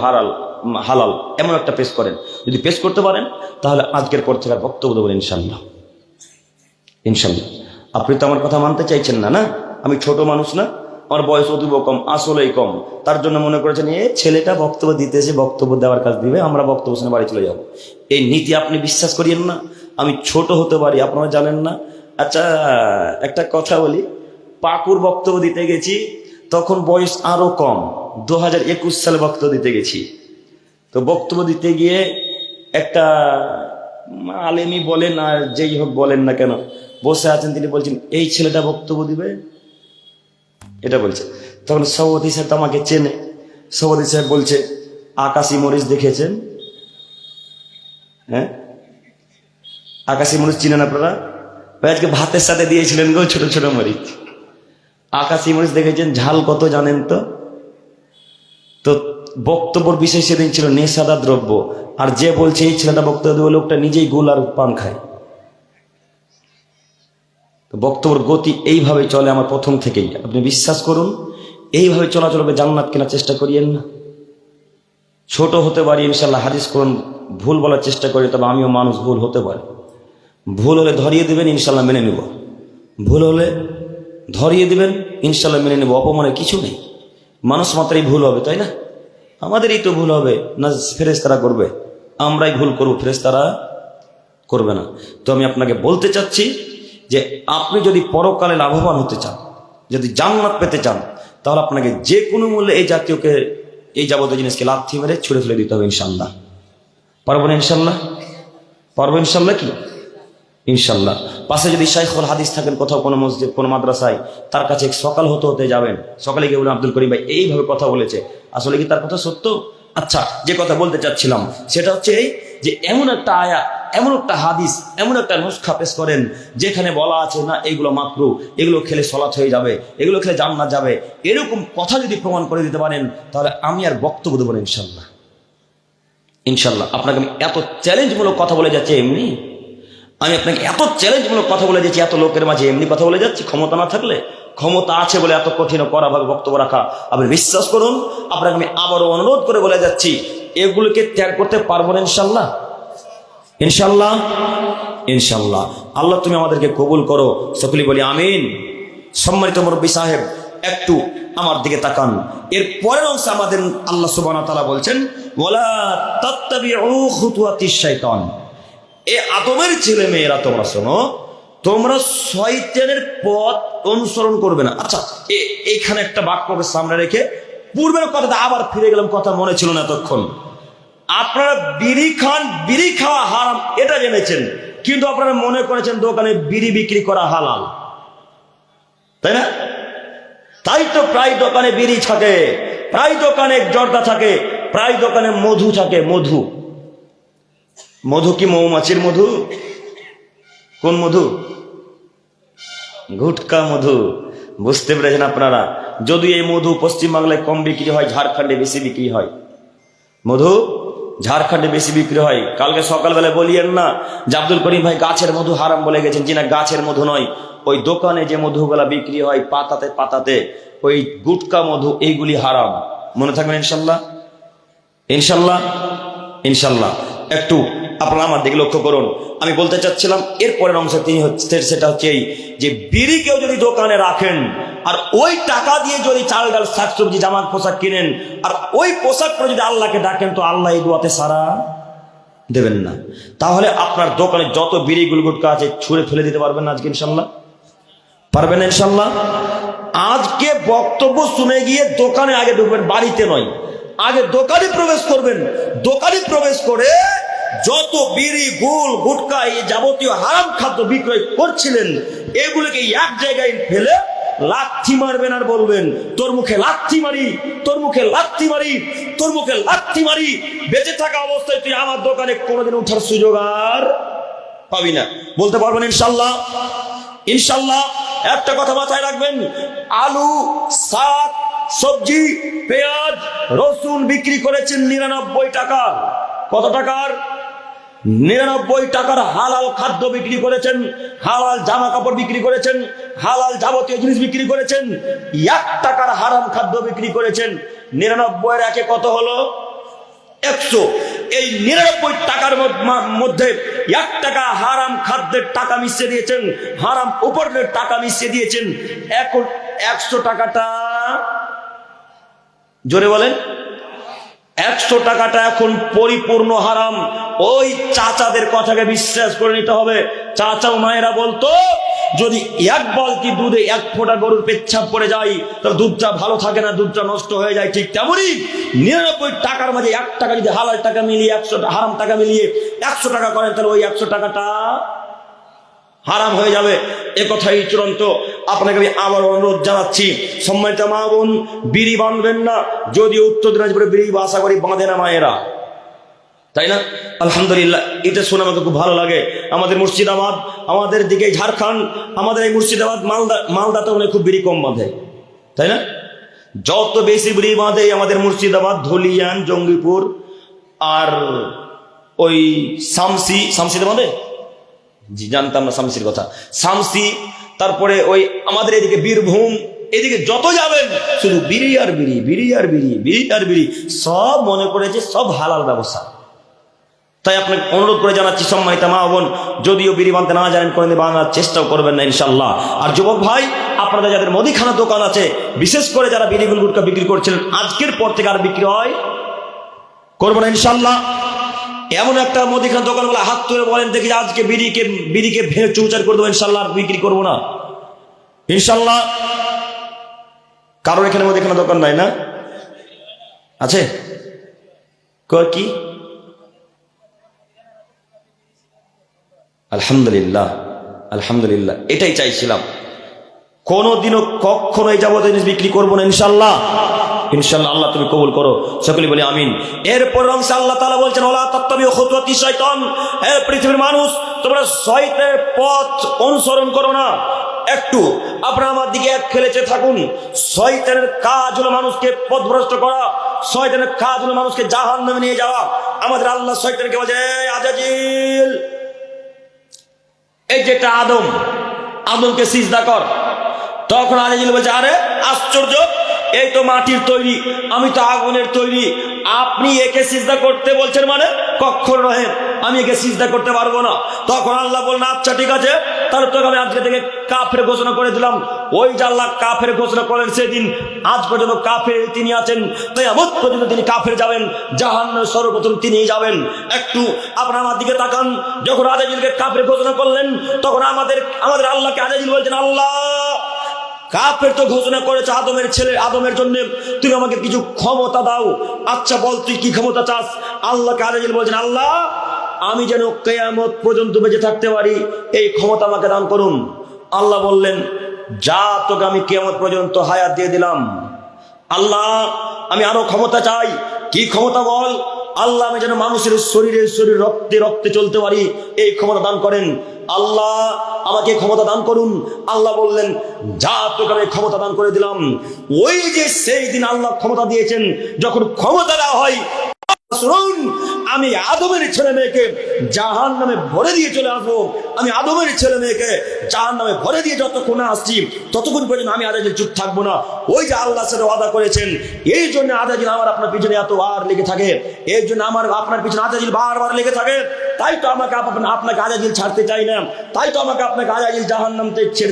হালাল, এমন একটা পেশ করেন। যদি পেশ করতে পারেন তাহলে আজকের পর থেকে বক্তব্য দেবেন ইনশাল্লাহ। ইনশাল্লাহ। আপনি তো আমার কথা মানতে চাইছেন না? না, আমি ছোট মানুষ না, আমার বয়স অতীব কম, আসলেই কম। তার জন্য মনে করেছেন এ ছেলেটা বক্তব্য দিতেছে, বক্তব্য দেওয়ার কাজ দিবে, আমরা বক্তব্য শুনে বাড়ি চলে যাব। এই নীতি আপনি বিশ্বাস করিয়েন না। আমি ছোট হতে পারি, আপনারা জানেন না। আচ্ছা একটা কথা বলি, পাকুর বক্তব্য দিতে গেছি তখন বয়স আরো কম, 2021 সালে বক্তব্য দিতে গেছি। তো বক্তব্য দিতে গিয়ে একটা আলেমি বলেন আর যেই হোক বলেন না কেন, বসে আছেন, তিনি বলছেন এই ছেলেটা বক্তব্য দিবে, এটা বলছে। তখন সভাপতি সাহেব আমাকে চেনে, সভাপতি সাহেব বলছে আকাশি মরিচ দেখেছেন? হ্যাঁ, আকাশি মরিচ চিনেন আপনারা? আজকে ভাতের সাথে দিয়েছিলেন গো ছোট ছোট মরিচ। আকাশি মরিচ দেখেছেন? ঝাল কত জানেন তো? তো বক্তব্যের বিষয় সেদিন ছিল নেশাদার দ্রব্য। আর যে বলছে এই ছেলেটা বক্তব্য দেবে, লোকটা নিজেই গোল আর পান খায়। তো বক্তব্যের গতি এইভাবে চলে আমার প্রথম থেকেই। আপনি বিশ্বাস করুন, এইভাবে চলাচল করে জান্নাত কেনার চেষ্টা করিয়েন না। ছোট হতে পারি ইনশাল্লাহ, হাদিস কোরআন ভুল বলার চেষ্টা করি, তবে আমিও মানুষ, ভুল হতে পারে। ভুল হলে ধরিয়ে দিবেন, ইনশাল্লাহ মেনে নেব। ভুল হলে ধরিয়ে দিবেন, ইনশাল্লাহ মেনে নেব, অপমানের কিছু নেই। মানুষ মাত্রই ভুল হবে, তাই না? আমাদেরই তো ভুল হবে না, ফেরেশতারা করবে? আমরাই ভুল করবো, ফেরেশতারা করবে না। তো আমি আপনাকে বলতে চাচ্ছি যে আপনি যদি পরকালে লাভবান হতে চান, যদি জান্নাত পেতে চান, তাহলে আপনাকে যে কোনো মূল্যে এই যাবতীয় জিনিসকে লাথি মেরে ছুঁড়ে ফেলে দিতে হবে। ইনশাল্লাহ পারবো না? ইনশাল্লাহ পারবো। ইনশাল্লাহ কি? ইনশাল্লাহ। পাশে যদি শাইখুল হাদিস থাকেন কোথাও, কোনো মসজিদ, কোনো মাদ্রাসায়, তার কাছে সকাল হতে হতে যাবেন, সকালে গিয়ে বলুন আব্দুল করিম ভাই এইভাবে কথা বলেছে, আসলে কি তার কথা সত্য? আচ্ছা, যে কথা বলতে চাচ্ছিলাম সেটা হচ্ছে এই যে এমন একটা আয়াত, এমন একটা হাদিস, এমন একটা নুসখা পেশ করেন যেখানে বলা আছে না এগুলো মাকরু, এগুলো খেলে সলাৎ হয়ে যাবে, এগুলো খেলে জান্নাত যাবে, এরকম কথা যদি প্রমাণ করে দিতে পারেন, তাহলে আমি আর বক্তব্য দেবো না। ইনশাল্লাহ ইনশাল্লাহ। আপনাকে আমি এত চ্যালেঞ্জমূলক কথা বলে যাচ্ছি, আমি আপনাকে এত চ্যালেঞ্জমূলক কথা বলে যাচ্ছি, এত লোকের মাঝে এমনি কথা বলে যাচ্ছি। ক্ষমতা না থাকলে, ক্ষমতা আছে বলে এত কঠিন কড়া ভাবে বক্তব্য রাখা। আপনি বিশ্বাস করুন, আপনাকে আমি আবারও অনুরোধ করে বলে যাচ্ছি, এগুলোকে ত্যাগ করতে পারবো না। ইনশাল্লাহ ইনশাল্লাহ ইনশাল্লাহ। আল্লাহ তুমি আমাদেরকে কবুল করো, সকলেই বলি আমিন। সম্মানিত মুরব্বী সাহেব, একটু আমার দিকে তাকান। এর পরের অংশে আমাদের আল্লাহ সুবহানাহু ওয়া তাআলা বলছেন, ওয়ালা তাত্তাবিউ খুতুওয়াতিশ শাইতান। এ আদমের ছেলে মেয়েরা, তোমরা শোনো, তোমরা শয়তানের পথ অনুসরণ করবে না। আচ্ছা, এইখানে একটা বাক্যকে সামনে রেখে পূর্বের কথাটা আবার ফিরে গেলাম, কথা মনে ছিল না এতক্ষণ। আপনারা বিড়ি খান, বিড়ি খাওয়া হারাম এটা জেনেছেন, কিন্তু আপনারা মনে করেছেন দোকানে বিড়ি বিক্রি করা হালাল, তাই না? তাই তো প্রায় দোকানে বিড়ি থাকে, প্রায় দোকানে জর্দা থাকে, প্রায় দোকানে মধু থাকে। মধু, মধু কি মৌমাছির মধু? কোন মধু? গুটকা মধু। বুঝতে পেরেছেন আপনারা? যদি এই মধু পশ্চিমবাংলায় কম বিক্রি হয়, ঝাড়খণ্ডে বেশি বিক্রি হয়। মধু ঝাড়খণ্ডে বেশি বিক্রি হয়। কালকে সকালবেলায় বলিয়েন না যে আব্দুল করিম ভাই গাছের মধু হারাম বলে গেছেন। জি না, গাছের মধু নয়, ওই দোকানে যে মধুগুলা বিক্রি হয় পাতাতে পাতাতে, ওই গুটকা মধু, এইগুলি হারাম। মনে থাকবেন ইনশাল্লাহ ইনশাল্লাহ ইনশাল্লাহ। একটু আপনারা আমার দিকে লক্ষ্য করুন। আমি বলতে চাচ্ছিলাম এরপরের অংশে তিনি হচ্ছে, সেটা হচ্ছে এই যে বিড়ি কেউ যদি দোকানে রাখেন আর ওই টাকা দিয়ে যদি চাল ডাল শাকসবজি জামা পোশাক কিনেন, আর ওই পোশাক পরে যদি আল্লাহকে ডাকেন, তো আল্লাহ এই দোয়াতে সারা দেবেন না। তাহলে আপনার দোকানে যত বিড়ি গুলগুটকা আছে ছুঁড়ে ফেলে দিতে পারবেন না আজকে? ইনশাল্লাহ পারবেন ইনশাল্লাহ। আজকে বক্তব্য শুনে গিয়ে দোকানে আগে ঢুকবেন, বাড়িতে নয়। আগে দোকানে প্রবেশ করবেন, দোকানে প্রবেশ করে যত বিড়ি গুল গুটকা এই যাবতীয় হারাম খাদ্য বিক্রয় করছিলেন, এগুলোকে এক জায়গায় ফেলে লাথি মারবেন আর বলবেন, তোর মুখে লাথি মারি, তোর মুখে লাথি মারি, তোর মুখে লাথি মারি। বেঁচে থাকা অবস্থায় তুই আমার দোকানে কোনোদিন উঠার সুযোগ আর পাবি না। বলতে পারবেন ইনশাল্লাহ ইনশাল্লাহ। একটা কথা মাথায় রাখবেন, আলু, শাক, সবজি, পেঁয়াজ, রসুন বিক্রি করেছেন 99 টাকা। কত টাকার? 99 টাকার হালাল খাদ্য বিক্রি করেছেন, হালাল জামা কাপড় বিক্রি করেছেন, হালাল যাবতীয় জিনিস বিক্রি করেছেন। 1 টাকার হারাম খাদ্য বিক্রি করেছেন। 99 একে কত হলো? 100। এই 99 টাকার মধ্যে 1 টাকা হারাম খাদ্যের টাকা মিশিয়ে দিয়েছেন, হারাম উপরের টাকা মিশিয়ে দিয়েছেন। এখন 100 টাকাটা, জোরে বলেন, 100 টাকাটা এখন পরিপূর্ণ হারাম। ওই চাচাদের কথাকে বিশ্বাস করে নিতে হবে। চাচা মায়েরা বলতো, যদি 1 বালতি দুধে 1 ফোঁটা গরুর পেচ্ছাপ পড়ে যায়, তাহলে দুধটা ভালো থাকে না, দুধটা নষ্ট হয়ে যায়। ঠিক তেমনই 99 টাকার মাঝে 1 টাকা যদি হালাল টাকা মিলিয়ে 100 হারাম টাকা মিলিয়ে 100 টাকা করেন, তাহলে ওই 100 টাকাটা হারাম হয়ে যাবে। এ কথাই চূড়ান্ত। আপনাকে আমি আবার অনুরোধ জানাচ্ছি, সম্মানিত মা বোন, বিড়ি বাঁধবেন না। যদি উত্তর দিনাজপুরে বিড়ি আশা করি বাঁধে না মায়েরা, তাই না? আলহামদুলিল্লাহ, এটা শুনে আমাকে খুব ভালো লাগে। আমাদের মুর্শিদাবাদ, আমাদের দিকে ঝাড়খণ্ড, আমাদের এই মুর্শিদাবাদ, মালদাতে মনে খুব বিড়ি কম বাঁধে, তাই না? যত বেশি বিড়ি বাঁধে আমাদের মুর্শিদাবাদ, ধুলিয়ান, জঙ্গিপুর আর ওই শামসিতে বাঁধে। জি, জানতাম না শামসির কথা। শামসি, তারপরে ওই আমাদের এদিকে বীরভূম, এদিকে যত যাবেন শুধু বিড়ি আর বিড়ি, বিড়ি আর বিড়ি, বিড়ি আর বিড়ি। সব মনে করেছে সব হালাল ব্যবসা। তাই আপনাকে অনুরোধ করে জানাচ্ছি, সম্মানিত মা বোন, যদিও বিড়ি বাঁধতে না জানেন, কোনোদিন বাঁধার চেষ্টাও করবেন না ইনশাল্লাহ। আর যুবক ভাই, আপনাদের যাদের মুদিখানা দোকান আছে, বিশেষ করে যারা বিড়ি গুটখা বিক্রি করছিলেন, আজকের পর থেকে আর বিক্রি হয় করবো না ইনশাল্লাহ। এমন একটা মুদিখানা দোকান বলে হাত তুলে বলেন দেখি, আজকে বিড়িকে ভেঙে চুরচার করে দেবো ইনশাল্লাহ, আর বিক্রি করবো না ইনশাল্লাহ। কারণ এখানে মুদিখানা দোকান নাই না? আছে কি? আলহামদুলিল্লাহ, আলহামদুলিল্লাহ, এটাই চাইছিলাম। কোনোদিনও কখনো এই যাবতীয় জিনিস বিক্রি করবো না ইনশাল্লাহ। ইনশাল্লাহ আল্লাহ তুমি কবুল করো, সকলে বলি আমিন। এরপর অংশে আল্লাহ তাআলা বলছেন, ওয়ালা তাত্তাবিউ খুতুওয়াতি শাইতান, হে পৃথিবীর মানুষ, তোমরা শয়তানের পথ অনুসরণ করো না। একটু আপনারা আমার দিকে এক খেলেছে থাকুন। শয়তানের কাজ হলো মানুষকে পথভ্রষ্ট করা, শয়তানের কাজ হলো মানুষকে জাহান্নামে নিয়ে যাওয়া। আমাদের আল্লাহ শয়তানকে বলছে, আজাজিল, এই যেটা আদমকে সিজদা কর। তখন আজাজিল বলছে, আরে আশ্চর্য, এই তো মাটির তৈরি, আমি তো আগুনের তৈরি, আপনি একে সিজদা করতে বলছেন মানে? কখনো নয়, আমি একে সিজদা করতে পারবো না। তখন আল্লাহ বললেন, আচ্ছা ঠিক আছে, তাহলে তোকে আমি আজকে থেকে কাফের ঘোষণা করে দিলাম। ওই যে আল্লাহ কাফের ঘোষণা করেন সেদিন, আজ পর্যন্ত কাফের তিনি আছেন, কিয়ামত পর্যন্ত তিনি কাফের যাবেন, জাহান্নামে সর্বপ্রথম তিনিই যাবেন। একটু আপনারা আমার দিকে তাকান। যখন আজাজিলকে কাফের ঘোষণা করলেন, তখন আমাদের আল্লাহকে আজাজিল বলছেন, আল্লাহ কাফের তো ঘোষণা করেছে আদমের ছেলে আদমের জন্য, তুমি আমাকে কিছু ক্ষমতা দাও। আচ্ছা বল, তুই কি ক্ষমতা চাস? আল্লাহকে আজাজিল বলছেন, আল্লাহ আমি যেন কিয়ামত পর্যন্ত বেঁচে থাকতে পারি, এই ক্ষমতা আমাকে দান করুন। আল্লাহ বললেন, যা, তোকে আমি কিয়ামত পর্যন্ত হায়াত দিয়ে দিলাম। আল্লাহ আমি আরো ক্ষমতা চাই। কি ক্ষমতা বল? আল্লাহ আমি যেন মানুষের শরীরে রক্তে রক্তে চলতে পারি, এই ক্ষমতা দান করেন। আল্লাহ আমাকে ক্ষমতা দান করুন। আল্লাহ বললেন, যা, তোকে আমি ক্ষমতা দান করে দিলাম। ওই যে সেই দিন আল্লাহ ক্ষমতা দিয়েছেন, যখন ক্ষমতা দেওয়া হয়, শুনুন, আমি আদমের ছেলে মেয়েকে জাহান্নামে ভরে দিয়ে চলে আসবো। আমি আদমের ছেলে মেয়েকে জাহান্নামে ভরে দিয়ে যতক্ষণ আসছি, ততক্ষণ পর্যন্ত আমি আজাজিল চুপ থাকবো না। ওই যে আল্লাহর সাথে ওয়াদা করেছেন, এই জন্য আজাজিল আমার আপনার পিছনে এত বার লেগে থাকে, এই জন্য আমার আপনার পিছনে আজাজিল বারবার লেগে থাকে। তাই তো আপনাকে আজাজিল ছাড়তে চাই না, তাই তো আপনাকে আজাজিল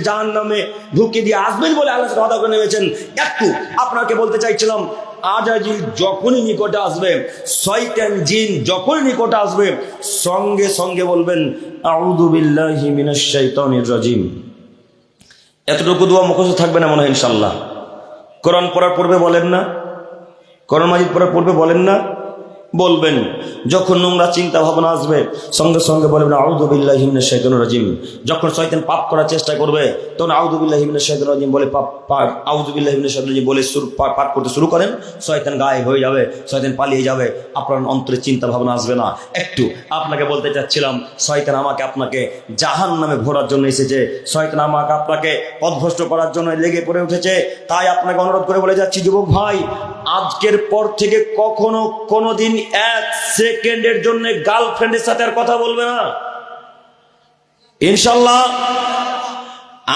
জাহান্নামে ঢুকিয়ে দিয়ে আসবেন বলে আল্লাহর সাথে ওয়াদা করে নেমেছেন। একটু আপনাকে বলতে চাইছিলাম, আজাজিল যখনই নিকটে আসবে, শয়তান জিন যখনই নিকটে আসবে, সঙ্গে সঙ্গে বলবেন, আউযু বিল্লাহি মিনাশ শাইতানির রাজিম। এতটুকু দোয়া মুখস্থ থাকবে না মনে হয় ইনশাআল্লাহ? কোরআন পড়ার পূর্বে বলেন না? কোরআন মাজিদ পড়ার পূর্বে বলেন না? বলবেন। যখন নোংরা চিন্তা ভাবনা আসবে, সঙ্গে সঙ্গে বলবেন, আউযু বিল্লাহি মিনাশ শাইতানির রাজিম। যখন শয়তান পাপ করার চেষ্টা করবে, তখন আউযু বিল্লাহি মিনাশ শাইতানির রাজিম বলে আউযু বিল্লাহি মিনাশ শাইতানির রাজিম বলে পাঠ করতে শুরু করেন। শয়তান গায়েব হয়ে যাবে, শয়তান পালিয়ে যাবে, আপনার অন্তরে চিন্তা ভাবনা আসবে না। একটু আপনাকে বলতে চাচ্ছিলাম, শয়তান আপনাকে জাহান্নামে ভরার জন্য এসেছে, শয়তান আপনাকে পথভ্রষ্ট করার জন্য লেগে পড়ে উঠেছে। তাই আপনাকে অনুরোধ করে বলে যাচ্ছি, যুবক ভাই, আজকের পর থেকে কখনো কোনোদিন 1 সেকেন্ডের জন্য গার্লফ্রেন্ডের সাথে আর কথা বলবে না ইনশাল্লাহ।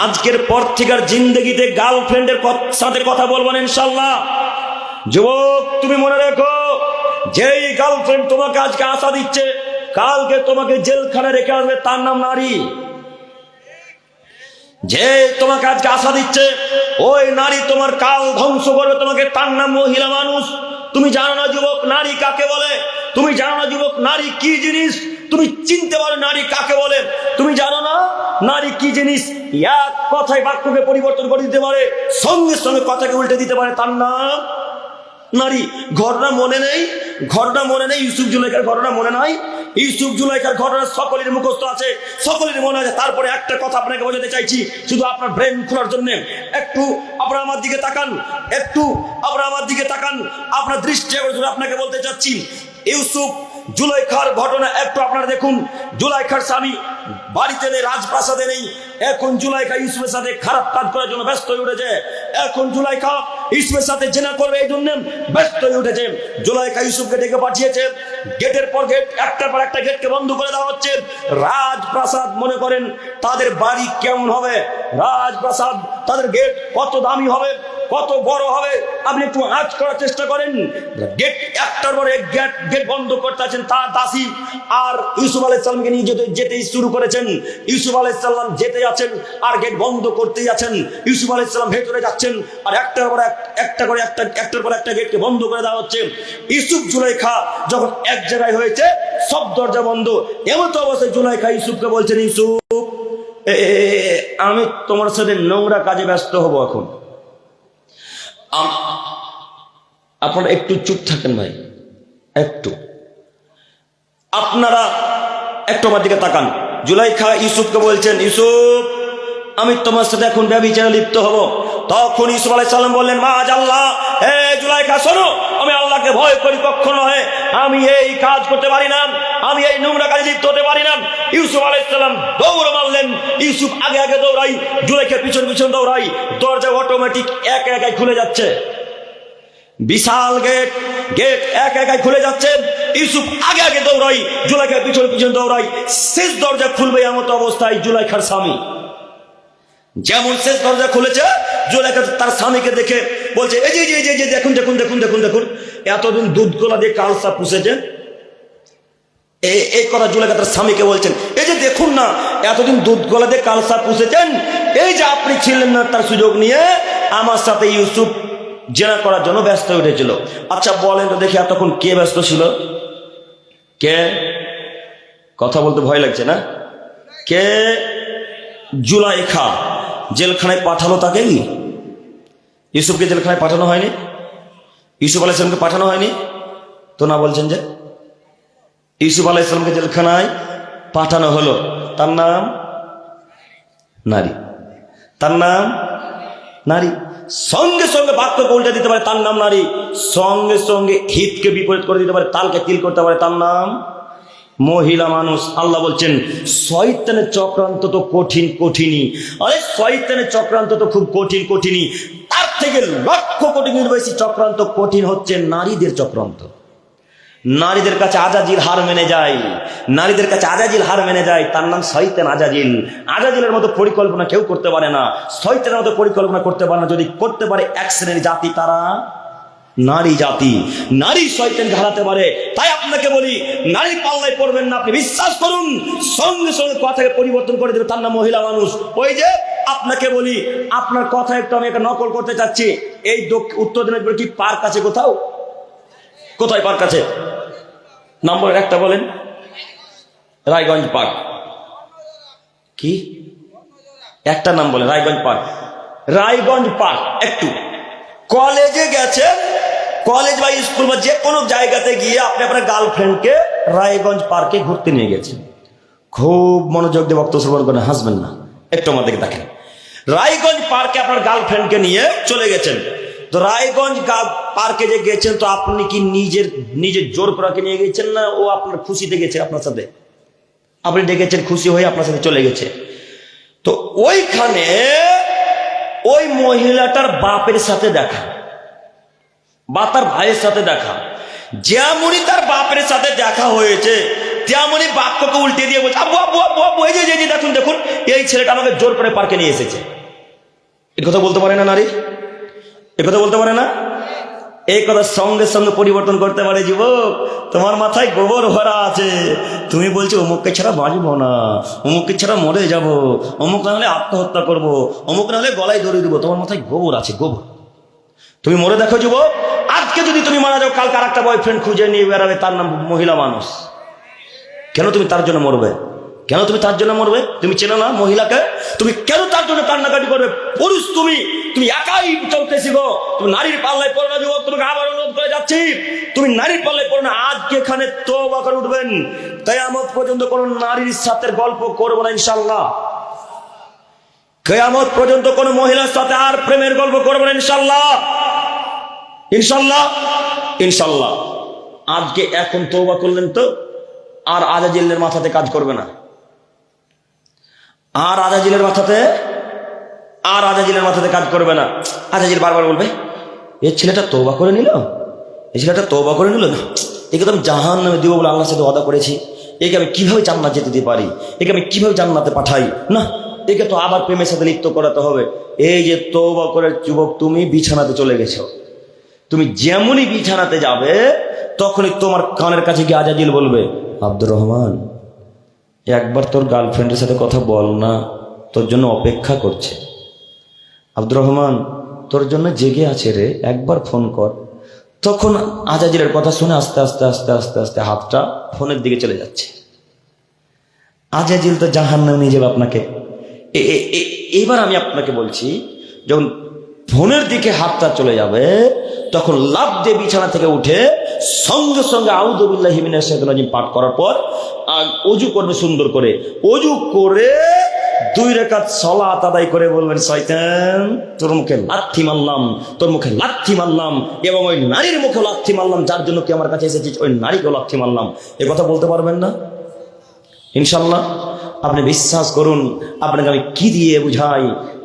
আজকের পর থেকে আর জিন্দগিতে গার্লফ্রেন্ডের সাথে কথা বলবো না ইনশাল্লাহ। যুবক তুমি মনে রেখো, যেই গার্লফ্রেন্ড তোমাকে আজকে আশা দিচ্ছে, কালকে তোমাকে জেলখানায় রেখে আসবে, তার নাম নারী। যে তোমাকে আজকে আশা দিচ্ছে, ওই নারী তোমার কাল ধ্বংস করবে তোমাকে, তার নাম মহিলা মানুষ। তুমি জানো না যুবক নারী কাকে বলে? তুমি জানো না যুবক নারী কি জিনিস? তুমি চিনতে পারো নারী কাকে বলে? তুমি জানো না নারী কি জিনিস? এক কথায় বাক্যকে পরিবর্তন করে দিতে পারে, সঙ্গে সঙ্গে কথাকে উল্টে দিতে পারে, তার নাম নারী। ঘটনা মনে নেই? ইউসুফ জুলাইখার ঘটনা মনে নাই? ইউসুফ জুলাইখার ঘটনা সকলের মুখস্থ আছে, সকলের মনে আছে। তারপরে একটা কথা আপনাকে বোঝাতে চাইছি, শুধু আপনার ব্রেন খোলার জন্য। একটু আপনারা আমার দিকে তাকান, আপনার দৃষ্টি আপনাকে বলতে চাচ্ছি, ইউসুফ জুলাইখার ঘটনা একটু আপনারা দেখুন। জুলাইখার স্বামী বাড়িতে নেই, রাজপ্রাসাদে নেই। এখন জুলাইখা ইউসুফের সাথে খারাপ কাজ করার জন্য ব্যস্ত হয়ে উঠেছে। এখন জুলাইখা ইউসুফের সাথে জেনা করবে, এই জন্য ব্যস্ত হয়ে উঠেছে। জুলাইখা ইউসুফকে ডেকে পাঠিয়েছে, গেটের পর গেট, একটার পর একটা গেটকে বন্ধ করে দেওয়া হচ্ছে। রাজপ্রাসাদ মনে করেন তাদের বাড়ি কেমন হবে, রাজপ্রাসাদ তাদের গেট কত দামি হবে, কত বড় হবে আপনি একটু আঁচ করার চেষ্টা করেন। গেট একটার পরে গেট বন্ধ করতে আছেন তার দাসী, আর ইউসুফ আলাইহিস সালামকে নিয়ে যেতে শুরু করেছেন। ইউসুফ আলাইহিস সালাম যেতে আছেন আর গেট বন্ধ করতেই আছেন। ইউসুফ আলাইহিস সালাম ভেতরে যাচ্ছেন আর একটার পর একটা গেটকে বন্ধ করে দেওয়া হচ্ছে। ইউসুফ জুলাইখা যখন এক জায়গায় হয়েছে, সব দরজা বন্ধ। এমন তো অবস্থায় জুলাইখা ইউসুফকে বলছেন, ইউসুফ আমি তোমার সাথে নোংরা কাজে ব্যস্ত হব এখন, আপনারা একটু চুপ থাকেন ভাই, একটু আপনারা একটু আমার দিকে তাকান। জুলাইখা ইউসুফকে বলছেন, ইউসুফ আমি তোমার সাথে এখন ব্যভিচারে লিপ্ত হব। তখন ইউসুফ আলাইহিস সালাম বললেন, মাআজাল্লাহ, হে জুলাইখা শোনো, আমি আল্লাহকে ভয় করি, কখনো নয় আমি এই কাজ করতে পারি না, আমি এই নোংরা কাজে লিপ্ত হতে পারি না। ইউসুফ আলাইহিস সালাম দৌড় মারলেন। ইউসুফ আগে আগে দৌড়াই, জুলাইখা পিছন পিছন দৌড়াই। দরজা অটোমেটিক একা একাই খুলে যাচ্ছে। বিশাল গেট একা একাই খুলে যাচ্ছে। ইউসুফ আগে আগে দৌড়াই, জুলাইখা পিছন পিছন দৌড়াই। শেষ দরজা খুলবে এমন অবস্থায় জুলাইখার স্বামী যেমন শেষ দরজা খুলেছে, জুলাইখা তার স্বামীকে দেখে বলছে, এই যে দেখুন দেখুন দেখুন দেখুন দেখুন, এতদিন দুধ গোলা দিয়ে কালসা পুষেছেন। এই কথা জুলাইখা তার স্বামীকে বলছেন, এই যে দেখুন না, এতদিন দুধ গোলা দিয়ে কালসা পুষেছেন, এই যে আপনি ছিলেন না তার সুযোগ নিয়ে আমার সাথে ইউসুফ জেনা করার জন্য ব্যস্ত উঠেছিল। আচ্ছা বলেন তো দেখি এতক্ষণ কে ব্যস্ত ছিল? কে? কথা বলতে ভয় লাগছে না? কে? জুলাইখা। জেলখানায় পাঠালো তাকে কি? ইউসুফকে জেলখানায় পাঠানো হয়নি? ইউসুফ আলাইহিস সালামকে পাঠানো হয়নি তো? না বলছেন যে ইউসুফ আলাইহিস সালামকে জেলখানায় পাঠানো হলো। তার নাম নারী, তার নাম নারী। সঙ্গে সঙ্গে বাক্যকে উল্টে দিতে পারে, তার নাম নারী। সঙ্গে সঙ্গে হিতকে বিপরীত করে দিতে পারে, তালকে তিল করতে পারে, তার নাম মহিলা মানুষ। আল্লাহ বলছেন, শয়তানের চক্রান্ত তো কঠিনই। আরে শয়তানের চক্রান্ত তো খুব কঠিনই। তার থেকে লক্ষ কোটি বেশি চক্রান্ত কঠিন হচ্ছে নারীদের চক্রান্ত। নারীদের কাছে আজাজিল হার মেনে যায়, নারীদের কাছে আজাজিল হার মেনে যায়। তার নাম শয়তান আজাজিল। আজাজিলের মতো পরিকল্পনা কেউ করতে পারে না, শয়তানের মতো পরিকল্পনা করতে পারে না। যদি করতে পারে এক শ্রেণীর জাতি, তারা নারী জাতি। নারী শয়তানকে হারাতে পারে। তাই আপনাকে বলি, নারী পাল্লায় পড়বেন না। আপনি বিশ্বাস করুন, সঙ্গে সঙ্গে কথাকে পরিবর্তন করে দেবে, তার নাম মহিলা মানুষ। ওই যে আপনাকে বলি, আপনার কথা একটু আমি একটা নকল করতে চাচ্ছি। এই উত্তর দিনাজপুরে কি পার্ক আছে কোথাও? কোথায় পার্ক আছে? নম্বর একটা বলেন। রায়গঞ্জ পার্ক। কি একটা নাম বলেন? রায়গঞ্জ পার্ক। রায়গঞ্জ পার্ক। একটু কলেজে গেছে, কলেজ বা স্কুল বা যে কোনো জায়গাতে গিয়ে আপনি আপনার গার্লফ্রেন্ডকে রায়গঞ্জ পার্কে ঘুরতে নিয়ে গেছেন। খুব মনোযোগ দিয়ে বক্তব্য শ্রবণ করেন, হাসবেন না, একটু আমার দিকে দেখেন। রায়গঞ্জ পার্কে আপনার গার্লফ্রেন্ডকে নিয়ে চলে গেছেন। তো রায়গঞ্জ পার্কে যে গেছেন, তো আপনি কি নিজের জোর করাকে নিয়ে গেছেন না ও আপনার খুশিতে গেছে আপনার সাথে? আপনি ডেকেছেন, খুশি হয়ে আপনার সাথে চলে গেছে। তো ওইখানে ওই মহিলাটার বাপের সাথে দেখা বা তার ভাইয়ের সাথে দেখা, যেমনই তার বাপের সাথে দেখা হয়েছে তেমনই বাক্যকে উল্টে দিয়ে বলছে, আব্বু আব্বু আব্বু আব্বু, এই যে দেখুন দেখুন, এই ছেলেটা আমাকে জোর করে পার্কে নিয়ে এসেছে। এ কথা বলতে পারে না নারী? এ কথা বলতে পারে না? এই কথা সঙ্গে সঙ্গে পরিবর্তন করতে পারে। যুবক, তোমার মাথায় গোবর ভরা আছে, তুমি বলছো অমুককে ছাড়া বাঁচবো না, অমুককে ছাড়া মরে যাব, অমুক না হলে আত্মহত্যা করবো, অমুক না হলে গলায় দড়ি দেবো। তোমার মাথায় গোবর আছে, গোবর। তুমি মরে দেখো যুবক, আজকে যদি তুমি মারা যাও, কালকে আরেকটা বয়ফ্রেন্ড খুঁজে নিয়ে বেড়াবে, তার নাম মহিলা মানুষ। কেন তুমি তার জন্য মরবে? কেন তুমি তার জন্য মরবে? তুমি চেনো না মহিলাকে? তুমি কেন তার জন্য কান্নাকাটি করবে? পুরুষ তুমি একাই চলতেছি গো। তুমি নারীর পাল্লায় পড়ো না যুবক, তোমাকে আবার অনুরোধ করে যাচ্ছি, তুমি নারীর পাল্লায় পড়ো না। আজকে এখানে তওবা করে উঠবেন, কিয়ামত পর্যন্ত কোন নারীর সাথে গল্প করবো না ইনশাআল্লাহ। কিয়ামত পর্যন্ত কোন মহিলার সাথে আর প্রেমের গল্প করবো না ইনশাআল্লাহ। ইনশাআল্লাহ ইনশাআল্লাহ। আজকে এখন তওবা করলেন তো আর আজাজিলের মাথাতে কাজ করবে না। আর আজাজিলের মাথাতে কাজ করবে না। আজাজিল বারবার বলবে, এই ছেলেটা তওবা করে নিল, এই ছেলেটা তওবা করে নিল না, একে তো আমি জাহান্নামে দিব বলে আল্লাহর সাথে ওয়াদা করেছি, একে আমি কিভাবে জান্নাত যেতে দিতে পারি, একে আমি কিভাবে জান্নাতে পাঠাই। না, একে তো আবার প্রেমের সাথে লিপ্ত করাতে হবে। এই যে তওবা করে যুবক তুমি বিছানাতে চলে গেছো, তুমি যেমনই বিছানাতে যাবে তখনই তোমার কানের কাছে গিয়ে আজাজিল বলবে, আব্দুর রহমান একবার তোর গার্লফ্রেন্ডের সাথে কথা বল না, তোর জন্য অপেক্ষা করছে। আব্দুর রহমান তোর জন্য জেগে আছে রে, একবার ফোন কর। তখন আজাজিলের কথা শুনে আস্তে আস্তে আস্তে আস্তে আস্তে হাতটা ফোনের দিকে চলে যাচ্ছে। আজাজিল তো জাহান্নামে নিয়ে যাবে আপনাকে। এবার আমি আপনাকে বলছি, যখন ফোনের দিকে হাতটা চলে যাবে তখন লাফ দিয়ে বিছানা থেকে উঠে সঙ্গে সঙ্গে আউযু বিল্লাহি মিনাশ শাইতানির রাজিম পাঠ করার পর ওযু করবে সুন্দর করে। ওযু করে 2 রাকাত সালাত আদায় করে বলবেন, শয়তান তোর মুখে লাথি মারলাম, তোর মুখে লাথি মারলাম, এবং ওই নারীর মুখে লাথি মারলাম যার জন্য তুই আমার কাছে এসেছিস, ওই নারীকেও লাথি মারলাম। এ কথা বলতে পারবেন না ইনশাল্লাহ? আপনি বিশ্বাস করুন, আপনাকে আমি কি দিয়ে বুঝাই।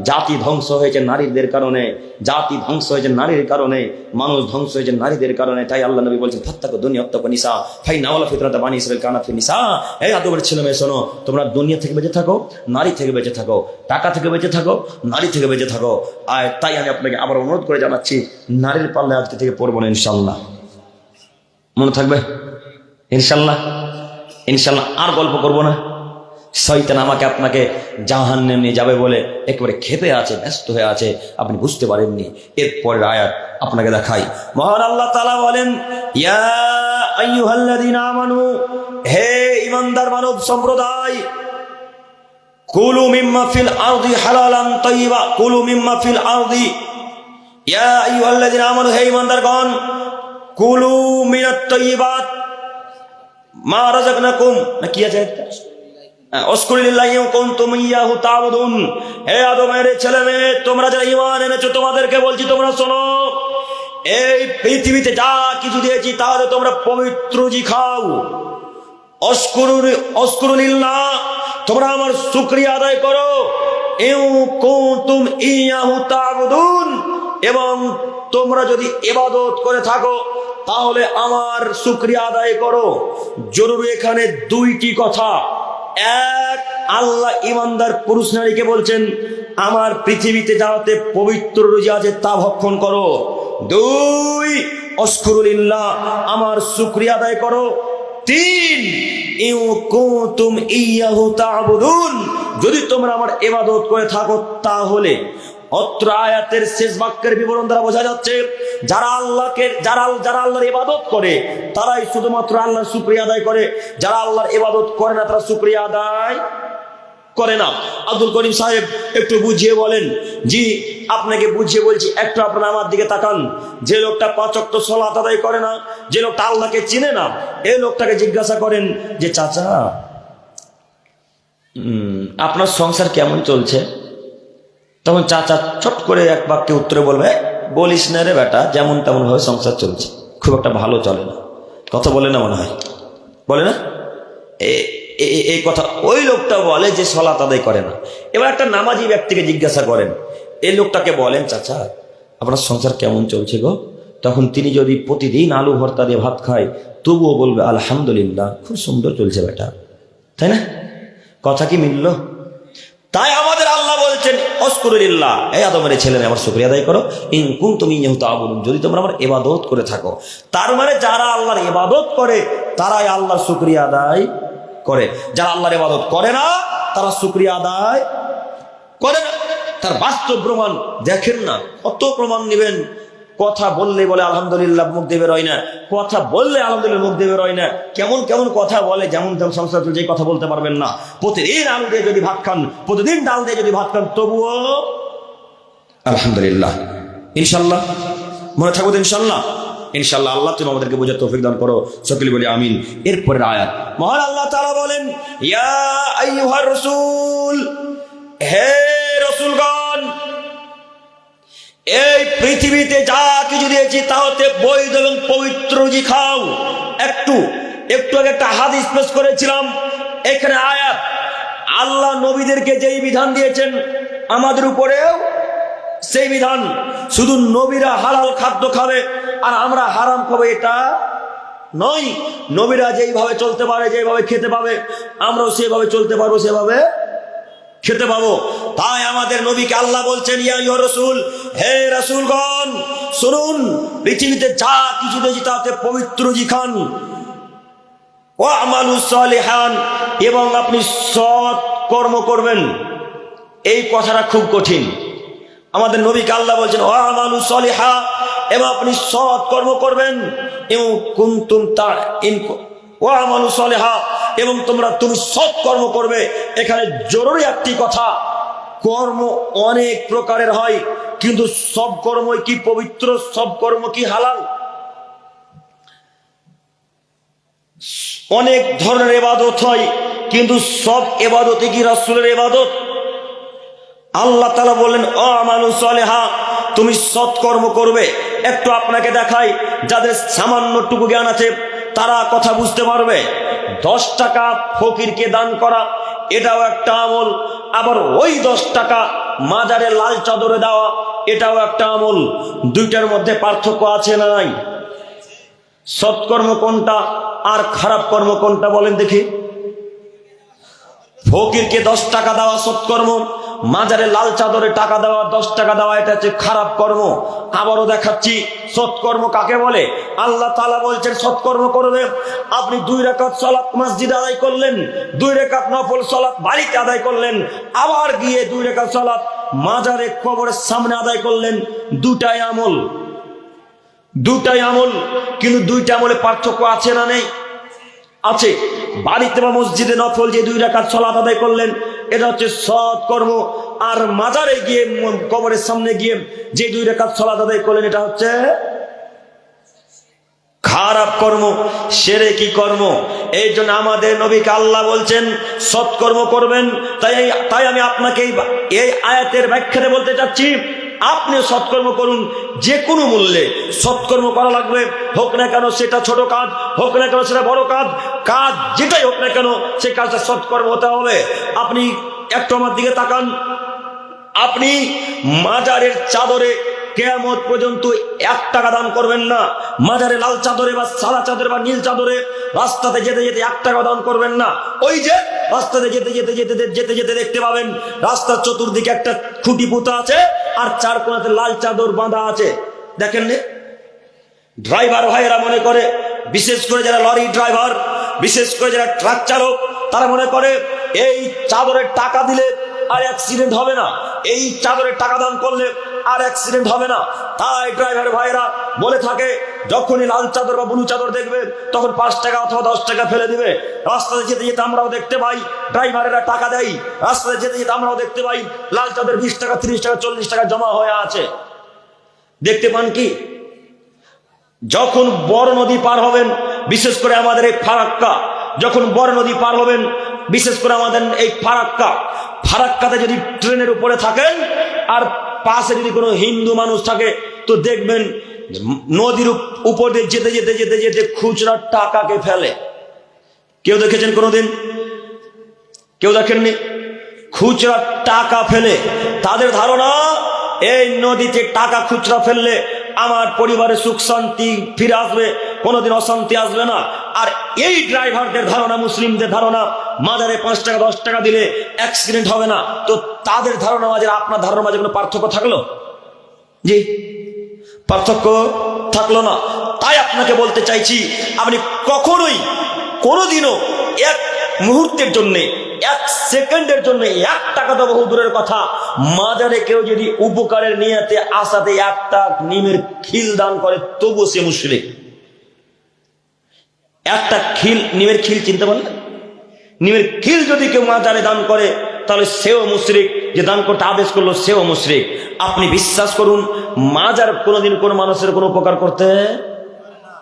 জাতি ধ্বংস হয়েছে নারীদের কারণে, জাতি ধ্বংস হয়েছে নারীর কারণে, মানুষ ধ্বংস হয়েছে নারীদের কারণে। তাই আল্লাহ নবী বলছেন, ফাত্তাকু দুনিয়া ওয়াত্তাকু নিসা ফাইন্না আওয়ালা ফিতরাতি বানি ইসরাঈল কানাত ফিন নিসা। এই আদমের ছেলেমেয়ে শোনো, তোমরা দুনিয়া থেকে বেঁচে থাকো, নারী থেকে বেঁচে থাকো, টাকা থেকে বেঁচে থাকো, নারী থেকে বেঁচে থাকো। আর তাই আমি আপনাকে আবার অনুরোধ করে জানাচ্ছি, নারীর পাল্লে আজকে থেকে পড়বো না ইনশাল্লাহ। মনে থাকবে ইনশাল্লাহ? ইনশাল্লাহ আর গল্প করবো না। শয়তান আমাকে আপনাকে জাহান্নামে নিয়ে যাবে বলে একেবারে ক্ষেপে আছে, ব্যস্ত হয়ে আছে, আপনি বুঝতে পারেননি। এরপরের আয়াত আপনাকে দেখাই। মহান আল্লাহ তাআলা বলেন, ইয়া আইয়ুহাল্লাযীনা আমানু, হে ঈমানদার মানব সম্প্রদায়, কুলু মিম্মা ফিল আরদি হালালান তাইয়্যিবা, কুলু মিম্মা ফিল আরদি, ইয়া আইয়ুহাল্লাযীনা আমানু, হে ঈমানদারগণ, কুলু মিনাত তাইয়্যিবাত মা রাযাকনাকুম, না কি আছে? অশকুরিল্লাহি ওয়া কুনতুম ইয়াহু তা'বুদুন। হে আদমের ছেলে মেয়ে, তোমরা যারা ঈমান এনেছো, তোমাদেরকে বলছি তোমরা শোনো, এই পৃথিবীতে যা কিছু দিয়েছি তাহলে তোমরা পবিত্রজি খাও। অশকুরিল্লাহ, তোমরা আমার শুকরিয়া আদায় করো। ইউ কুনতুম ইয়াহু তা'বুদুন, এবং তোমরা যদি ইবাদত করে থাকো তাহলে আমার শুকরিয়া আদায় করো। জরুরি এখানে 2টি কথা। এক, আল্লাহ ইমানদার পুরুষ নারীকে বলছেন, আমার পৃথিবীতে যাতে পবিত্র রোজা আছে তা ভক্ষণ করো। 2, অশকুরুলিল্লাহ, আমার শুকরিয়া আদায় করো। 3, ইউ কুনতুম ইয়াহু তা'বুদুন, যদি তোমরা আমার ইবাদত করে থাকো তাহলে। অত্র আয়াতের শেষ বাক্যের বিবরণ দ্বারা বোঝা যাচ্ছে, যারা আল্লাহর ইবাদত করে তারাই শুধুমাত্র আল্লাহর শুকরিয়া আদায় করে, যারা আল্লাহর ইবাদত করে না তারা শুকরিয়া আদায় করে না। আব্দুল করিম সাহেব একটু বুঝিয়ে বলেন। জি, আপনাকে বুঝিয়ে বলছি, একটু আপনারা আমার দিকে তাকান। যে লোকটা 5 ওয়াক্ত সালাত আদায় করে না, যে লোকটা আল্লাহকে চিনে না, এই লোকটাকে জিজ্ঞাসা করেন যে চাচা আপনার সংসার কেমন চলছে? তখন চাচা চট করে এক বাক্যে উত্তরে বলবে, বলিস না রে বেটা, যেমন তেমন ভাবে সংসার চলছে, খুব একটা ভালো চলে না। কথা বলে না মনে হয়, বলে না? এই কথা ওই লোকটা বলে যে সালাত আদায় করে না। এবার একটা নামাজি ব্যক্তিকে জিজ্ঞাসা করেন, এই লোকটাকে বলেন, চাচা আপনার সংসার কেমন চলছে গো? তখন তিনি যদি প্রতিদিন আলু ভর্তা দিয়ে ভাত খায় তবুও বলবে আলহামদুলিল্লাহ, খুব সুন্দর চলছে বেটা, তাই না? কথা কি মিলল? তাই আমাদের আল্লাহ বলছেন, অশকুরিল্লাহ, এই আদমের ছেলেরা আমার শুকরিয়া আদায় করো। ইন কুনতুম ইয়াহু তা'বুদুন, যদি তোমরা আমার ইবাদত করে থাকো। তার মানে যারা আল্লাহর ইবাদত করে তারাই আল্লাহর শুকরিয়া আদায় করে। যারা আল্লাহর ইবাদত করে না তারা শুকরিয়া আদায় করে না। তার বাস্তব প্রমাণ দেখেন না, কত প্রমাণ নেবেন। কথা বললে বলে আলহামদুলিল্লাহ, মুখ দিয়ে বের হয় না। কথা বললে আলহামদুলিল্লাহ, মুখ দিয়ে বের হয় না। কেমন কেমন কথা বলে, যেমন তেমন সংসার চলছে, কথা বলতে পারবেন না। প্রতিদিন আলু দিয়ে যদি ভাত খান, প্রতিদিন ডাল দিয়ে যদি ভাত খান, তবুও আলহামদুলিল্লাহ। ইনশাল্লাহ মনে থাকবো তো ইনশাল্লাহ। ইনশাল্লাহ আল্লাহ তুমি আমাদেরকে বোঝার তৌফিক দান করো, সকলে বলি আমিন। এরপরের আয়াত মহান আল্লাহ তাআলা বলেন, ইয়া আইয়ুহার রাসূল, হে রাসূলগণ, এই পৃথিবীতে যা কিছু দিয়েছি তা হতে বৈধ এবং পবিত্র রুজি খাও। একটু আগে একটা হাদিস পেশ করেছিলাম, এখানে আয়াত। আল্লাহ নবীদেরকে যেই বিধান দিয়েছেন আমাদের উপরেও সেই বিধান। শুধু নবীরা হালাল খাদ্য খাবে আর আমরা হারাম খাবো এটা নয়। নবীরা যেইভাবে চলতে পারে, যেইভাবে খেতে পাবে, আমরাও সেভাবে চলতে পারবো, সেভাবে খেতে পাবো। তাই আমাদের নবীকে আল্লাহ বলছেন, ইয়া ইয়া রাসূল, হে রাসূলগণ শুনুন, পৃথিবীতে যা কিছু দেখি তাতে পবিত্র জি খান, ওয়া আমালু সালিহান, এবং আপনি সৎ কর্ম করবেন। এই কথাটা খুব কঠিন। আমাদের নবীকে আল্লাহ বলছেন ওয়া আমালু সালিহা, এবং আপনি সৎ কর্ম করবেন, এবং কুনতুম ওয়া আমালু সালিহা, এবং তুমি সৎ কর্ম করবে। এখানে জরুরি একটি কথা, কর্ম অনেক প্রকারের হয়, কিন্তু সব কর্মই কি পবিত্র? সব কর্ম কি হালাল? অনেক ধরনের ইবাদত হয়, কিন্তু সব ইবাদতই কি রাসূলের ইবাদত? আল্লাহ তাআলা বললেন ও আমালু সালিহা, তুমি সৎকর্ম করবে। একটু আপনাকে দেখাই, যাদের সামান্যটুকু জ্ঞান আছে তারা কথা বুঝতে পারবে। 10 টাকা ফকিরকে দান করা, এটাও একটা আমল। আবার ওই 10 টাকা মাজারে লাল চাদরে দেওয়া, এটাও একটা আমল। দুইটার মধ্যে পার্থক্য আছে না নাই? সৎকর্ম কোনটা আর খারাপ কর্ম কোনটা বলেন দেখি? ফকিরকে 10 টাকা দেওয়া সৎকর্ম, মাজারে লাল চাদরে টাকা দেওয়া, 10 টাকা দেওয়া, এটা হচ্ছে খারাপ কর্ম। আবারও দেখাচ্ছি সৎকর্ম কাকে বলে। আল্লাহ তাআলা বলছেন সৎকর্ম করবে। আপনি 2 রাকাত সালাত মসজিদে আদায় করলেন, 2 রাকাত নফল সালাত বাড়িতে আদায় করলেন, আবার গিয়ে 2 রাকাত সালাত মাজারে কবরের সামনে আদায় করলেন। দুটাই আমল, দুটাই আমল, কিন্তু দুইটা আমলে পার্থক্য আছে না নেই? আছে। বাড়িতে বা মসজিদে নফল যে 2 রাকাত সালাত আদায় করলেন, এটা হচ্ছে সৎ কর্ম। আর মাজারে গিয়ে কবরের সামনে গিয়ে যে 2 রাকাত সালাত আদায় করলেন, এটা হচ্ছে খারাপ কর্ম, শিরকি কর্ম। এই জন্য আমাদের নবীকে আল্লাহ বলছেন সৎকর্ম করবেন। তাই আমি আপনাকে এই আয়াতের ব্যাখ্যাতে বলতে চাচ্ছি, আপনি সৎকর্ম করুন। যে কোনো মূল্যে সৎকর্ম করা লাগবে, হোক না কেন সেটা ছোট কাজ, হোক না কেন সেটা বড় কাজ, কাজ যেটাই হোক না কেন সেই কাজটা সৎকর্ম হতে হবে। আপনি একটু আমার দিকে তাকান, আপনি মাজারের চাদরে কিয়ামত পর্যন্ত 1 টাকা দান করবেন না। মাজারে লাল চাদরে বা সাদা চাদরে বা নীল চাদরে রাস্তাতে যেতে যেতে 1 টাকা দান করবেন না। ওই যে রাস্তাতে যেতে যেতে যেতে যেতে যেতে দেখতে পাবেন রাস্তার চতুর্দিকে একটা খুঁটি পুঁতা আছে, আর 4 কোণাতে লাল চাদর বাঁধা আছে, দেখেন নি? ড্রাইভার ভাইয়েরা মনে করে, বিশেষ করে যারা লরি ড্রাইভার, বিশেষ করে যারা ট্রাক চালক, তারা মনে করে এই চাদরের টাকা দিলে আর অ্যাক্সিডেন্ট হবে না, এই চাদরের টাকা দান করলে আর অ্যাক্সিডেন্ট হবে না। তাই ড্রাইভার ভাইরা বলে থাকে, যখনই লাল চাদর বা ব্লু চাদর দেখবে তখন 5 টাকা অথবা 10 টাকা ফেলে দিবে। রাস্তাতে যেতে যেতে আমরাও দেখতে পাই ড্রাইভারেরা টাকা দেয়, রাস্তাতে যেতে যেতে আমরাও দেখতে পাই লাল চাদর 20 টাকা 30 টাকা 40 টাকা জমা হয়ে আছে। দেখতে পান কি? যখন বড় নদী পার হবেন, বিশেষ করে আমাদের এই ফারাক্কা, যখন বড় নদী পার হবেন, বিশেষ করে আমাদের এই ফারাক্কাতে যদি ট্রেনের উপরে থাকেন আর পাশে যদি কোনো হিন্দু মানুষ থাকে, তো দেখবেন নদীর উপর দিয়ে যেতে যেতে যেতে যেতে খুচরা টাকাকে ফেলে। কেউ দেখেছেন কোনোদিন? কেউ দেখেননি? খুচরা টাকা ফেলে। তাদের ধারণা এই নদীতে টাকা খুচরা ফেললে আমার পরিবারে সুখ শান্তি ফিরে আসবে, কোনোদিন অশান্তি আসবে না। আর এই ড্রাইভারদের ধারণা, মুসলিমদের ধারণা, মাজারে 5 টাকা 10 টাকা দিলে অ্যাক্সিডেন্ট হবে না। তো তাদের ধারণা মাঝে আপনার ধারণা মাঝে কোনো পার্থক্য থাকলো? জি, পার্থক্য থাকলো না। তাই আপনাকে বলতে চাইছি, আপনি কখনোই কোনোদিনও 1 মুহূর্তের জন্য, 1 সেকেন্ডের জন্য 1 টাকা তো বহু দূরের কথা, মাজারে কেউ যদি উপকারের নিয়তে আসাতে 1টা নিমের খিল দান করে, তবু সে মুশরিক। 1টা খিল, নিমের খিল চিনতে পারলেন? নিমের খিল যদি কেউ মাজারে দান করে, তাহলে সেও মুশরিক। যে দান করতে আদেশ করলো সেও মুশরিক। আপনি বিশ্বাস করুন, মাজার কোনোদিন কোনো মানুষের কোনো উপকার করতে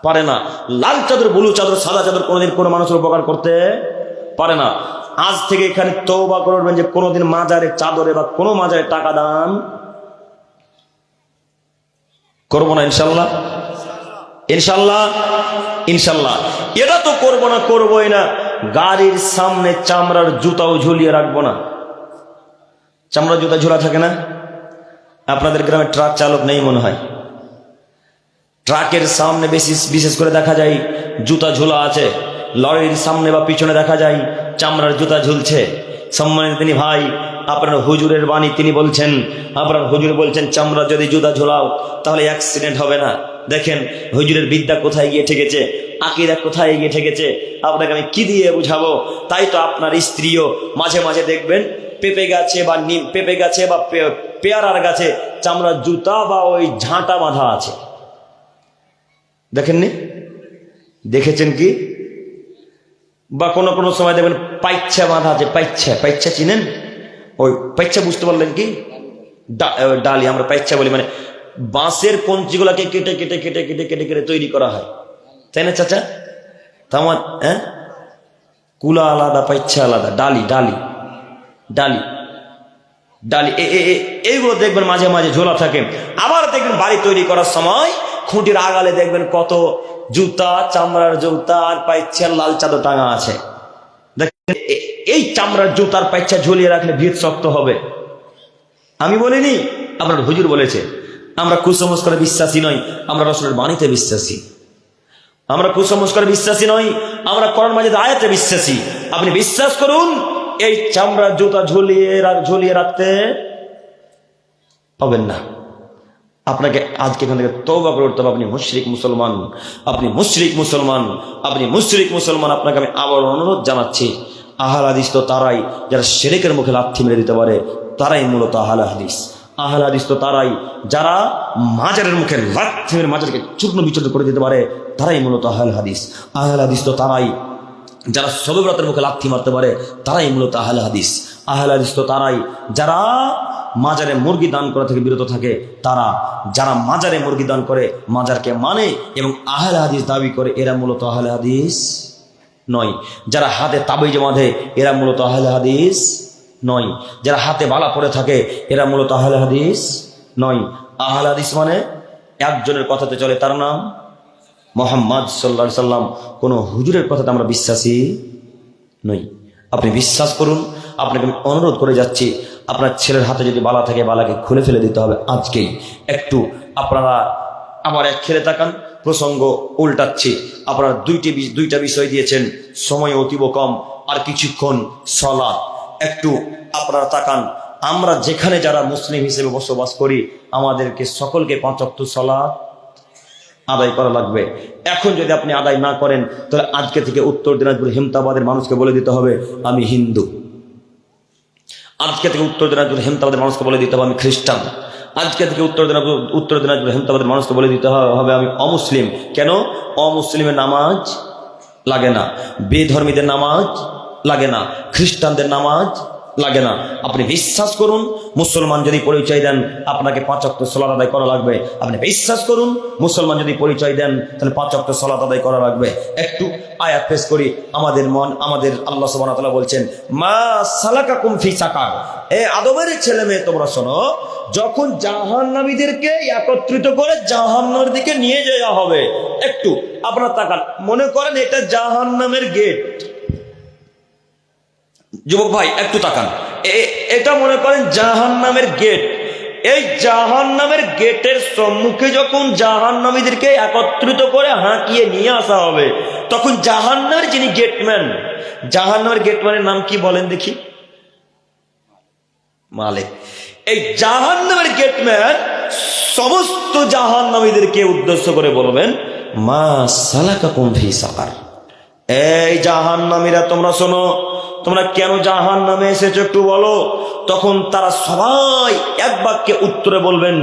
পারে না। লাল চাদর, ব্লু চাদর, সাদা চাদর কোনোদিন কোনো মানুষের উপকার করতে পারে না। আজ থেকে এখানে তওবা করবেন যে কোনোদিন মাজারে চাদরে বা কোনো মাজারে টাকা দান করবো না, ইনশাল্লাহ। ইনশাল্লাহ, ইনশাল্লাহ। এটা তো করবো না, করবোই না। গাড়ির সামনে চামড়ার জুতাও ঝুলিয়ে রাখবো না। চামড়ার জুতা ঝোলা থাকে না? আপনাদের গ্রামে ট্রাক চালক নেই মনে হয়। ট্রাকের সামনে বিশেষ করে দেখা যায় জুতা ঝোলা আছে। লরির সামনে বা পিছনে দেখা যায় চামড়ার জুতা ঝুলছে। সম্মানিত তিনি ভাই, আপনার হুজুরের বাণী তিনি বলছেন, আপনার হুজুর বলছেন চামড়া যদি জুতা ঝোলাও তাহলে অ্যাক্সিডেন্ট হবে না। দেখেন হুজুরের বিদ্যা কোথায় গিয়ে ঠেকেছে, আকীদা কোথায় গিয়ে ঠেকেছে, আপনাকে আমি কি দিয়ে বুঝাবো। তাই তো আপনার স্ত্রীও মাঝে মাঝে দেখবেন পেঁপে গাছে বা পেঁপে গাছে বা পেয়ারার গাছে চামড়ার জুতা বা ওই ঝাঁটা বাঁধা আছে, দেখেননি? দেখেছেন কি? বা কোনো কোনো সময় দেখবেন পাইচ্ছা বাঁধা আছে, পাইচ্ছা, পাইচ্ছা চিনেন? ওই পাইচ্ছা বুঝতে পারলেন কি? ডালি আমরা পাইচ্ছা বলি, মানে বাঁশের কঞ্চিগুলাকে কেটে কেটে কেটে কেটে কেটে কেটে তৈরি করা হয়, তাই না চাচা? তামার হ্যাঁ, কুলা আলাদা, পাইচ্ছা আলাদা, ডালি ডালি ডালি ডালি এইগুলো দেখবেন মাঝে মাঝে ঝোলা থাকে। আবার দেখবেন বাড়ি তৈরি করার সময় খুঁটির আগালে দেখবেন কত জুতা, চামড়ার জুতা আর পাইচ্ছার লাল চাদর টাঙা আছে। দেখেন এই চামড়ার জুতার পাইচ্ছা ঝুলিয়ে রাখলে ভিত শক্ত হবে। আমি বলিনি, আপনার হুজুর বলেছে। আমরা কুসংস্কারে বিশ্বাসী নই, আমরা রাসূলের বাণীতে বিশ্বাসী। আমরা কুসংস্কারে বিশ্বাসী নই, আমরা কোরআন মাজিদ আয়াতে বিশ্বাসী। আপনি বিশ্বাস করুন, এই চামড়ার জুতা ঝুলিয়ে রাখতে পাবেন না। আপনাকে আজকে এখান থেকে তওবা করতে হবে। আপনি মুশরিক মুসলমান, আপনি মুশরিক মুসলমান, আপনি মুশরিক মুসলমান। আপনাকে আমি আবার অনুরোধ জানাচ্ছি, আহলে হাদিস তো তারাই যারা শিরকের মুখে লাথি মেরে দিতে পারে, তারাই মূলত আহলে হাদিস। আহলে হাদিস তো তারাই যারা মাজারের মুখে লাথি মেরে মাজারকে চূর্ণ বিচূর্ণ করে দিতে পারে, তারাই মূলত আহলে হাদিস। আহলে হাদিস তো তারাই যারা শবে বরাতের মুখে লাথি মারতে পারে, তারাই মূলত আহলে হাদিস। আহলে হাদিস তো তারাই যারা মাজারে মুরগি দান করা থেকে বিরত থাকে, তারা যারা মাজারে মুরগি দান করে মাজারকে মানে এবং আহলে হাদিস দাবি করে, এরা মূলত আহলে হাদিস নয়। যারা হাতে তাবিজ বাঁধে, এরা মূলত আহলে হাদিস নয়। যারা হাতে বালা পরে থাকে, এরা মূলত আহলে হাদিস নয়। আহলে হাদিস মানে একজনের কথাতে চলে, তার নাম মুহাম্মদ সাল্লাল্লাহু আলাইহি সাল্লাম। কোনো হুজুরের কথাতে আমরা বিশ্বাসী নই। আপনি বিশ্বাস করুন। আপনাকে আমি অনুরোধ করে যাচ্ছি, আপনার ছেলের হাতে যদি বালা থাকে, বালাকে খুলে ফেলে দিতে হবে আজকেই। একটু আপনারা আবার এক খেলে তাকান, প্রসঙ্গ উল্টাচ্ছি। আপনারা দুইটা বিষয় দিয়েছেন, সময় অতীব কম, আর কিছুক্ষণ সালাত। একটু আপনারা তাকান, আমরা যেখানে যারা মুসলিম হিসেবে বসবাস করি, আমাদেরকে সকলকে 5 ওয়াক্ত সালাত আদায় করা লাগবে। এখন যদি আপনি আদায় না করেন, তাহলে আজকে থেকে উত্তর দিনাজপুর হেমতাবাদের মানুষকে বলে দিতে হবে আমি হিন্দু। আজকে থেকে উত্তর দিনাজপুর হেমতাবাদের মানুষকে বলে দিতে হবে আমি খ্রিস্টান। আজকে থেকে উত্তর দিনাজপুর হেমতাবাদের মানুষকে বলে দিতে হবে আমি অমুসলিম। কেন? অমুসলিমের নামাজ লাগে না, বেধর্মীদের নামাজ লাগে না, খ্রিস্টানদের নামাজ লাগে না। আপনি বিশ্বাস করুন, মুসলমান যদি পরিচয় দেন, আপনাকে 5 ওয়াক্ত সালাত আদায় করা লাগবে। আপনি বিশ্বাস করুন, মুসলমান যদি পরিচয় দেন, তাহলে 5 ওয়াক্ত সালাত আদায় করা লাগবে। একটু আয়াত পেশ করি। আমাদের আল্লাহ সুবহানাহু ওয়া তাআলা বলছেন, মা সালাকাকুম ফি সাকার। এ আদমের ছেলে মেয়ে, তোমরা শোনো, যখন জাহান্নামীদেরকে একত্রিত করে জাহান্নামের দিকে নিয়ে যাওয়া হবে, একটু আপনারা তাকান, মনে করেন এটা জাহান্নামের গেট। যুবক ভাই একটু তাকান, এটা মনে করেন জাহান্নামের গেট। এই জাহান্নামের গেটের সম্মুখে যখন জাহান্নামীদেরকে একত্রিত করে হাঁকিয়ে নিয়ে আসা হবে, তখন জাহান্নামের যিনি গেটম্যান, জাহান্নামের গেটম্যানের নাম কি বলেন দেখি? মালিক। এই জাহান্নামের গেটম্যান সমস্ত জাহান্নামীদেরকে উদ্দেশ্য করে বলবেন, মা সালাকাকুম ফি সাকার। এই জাহান্নামীরা, তোমরা শোনো, তোমরা কেন জাহান্নামে এসেছো একটু বলো। তখন তারা সবাই এক বাক্যে উত্তরে বলবেন,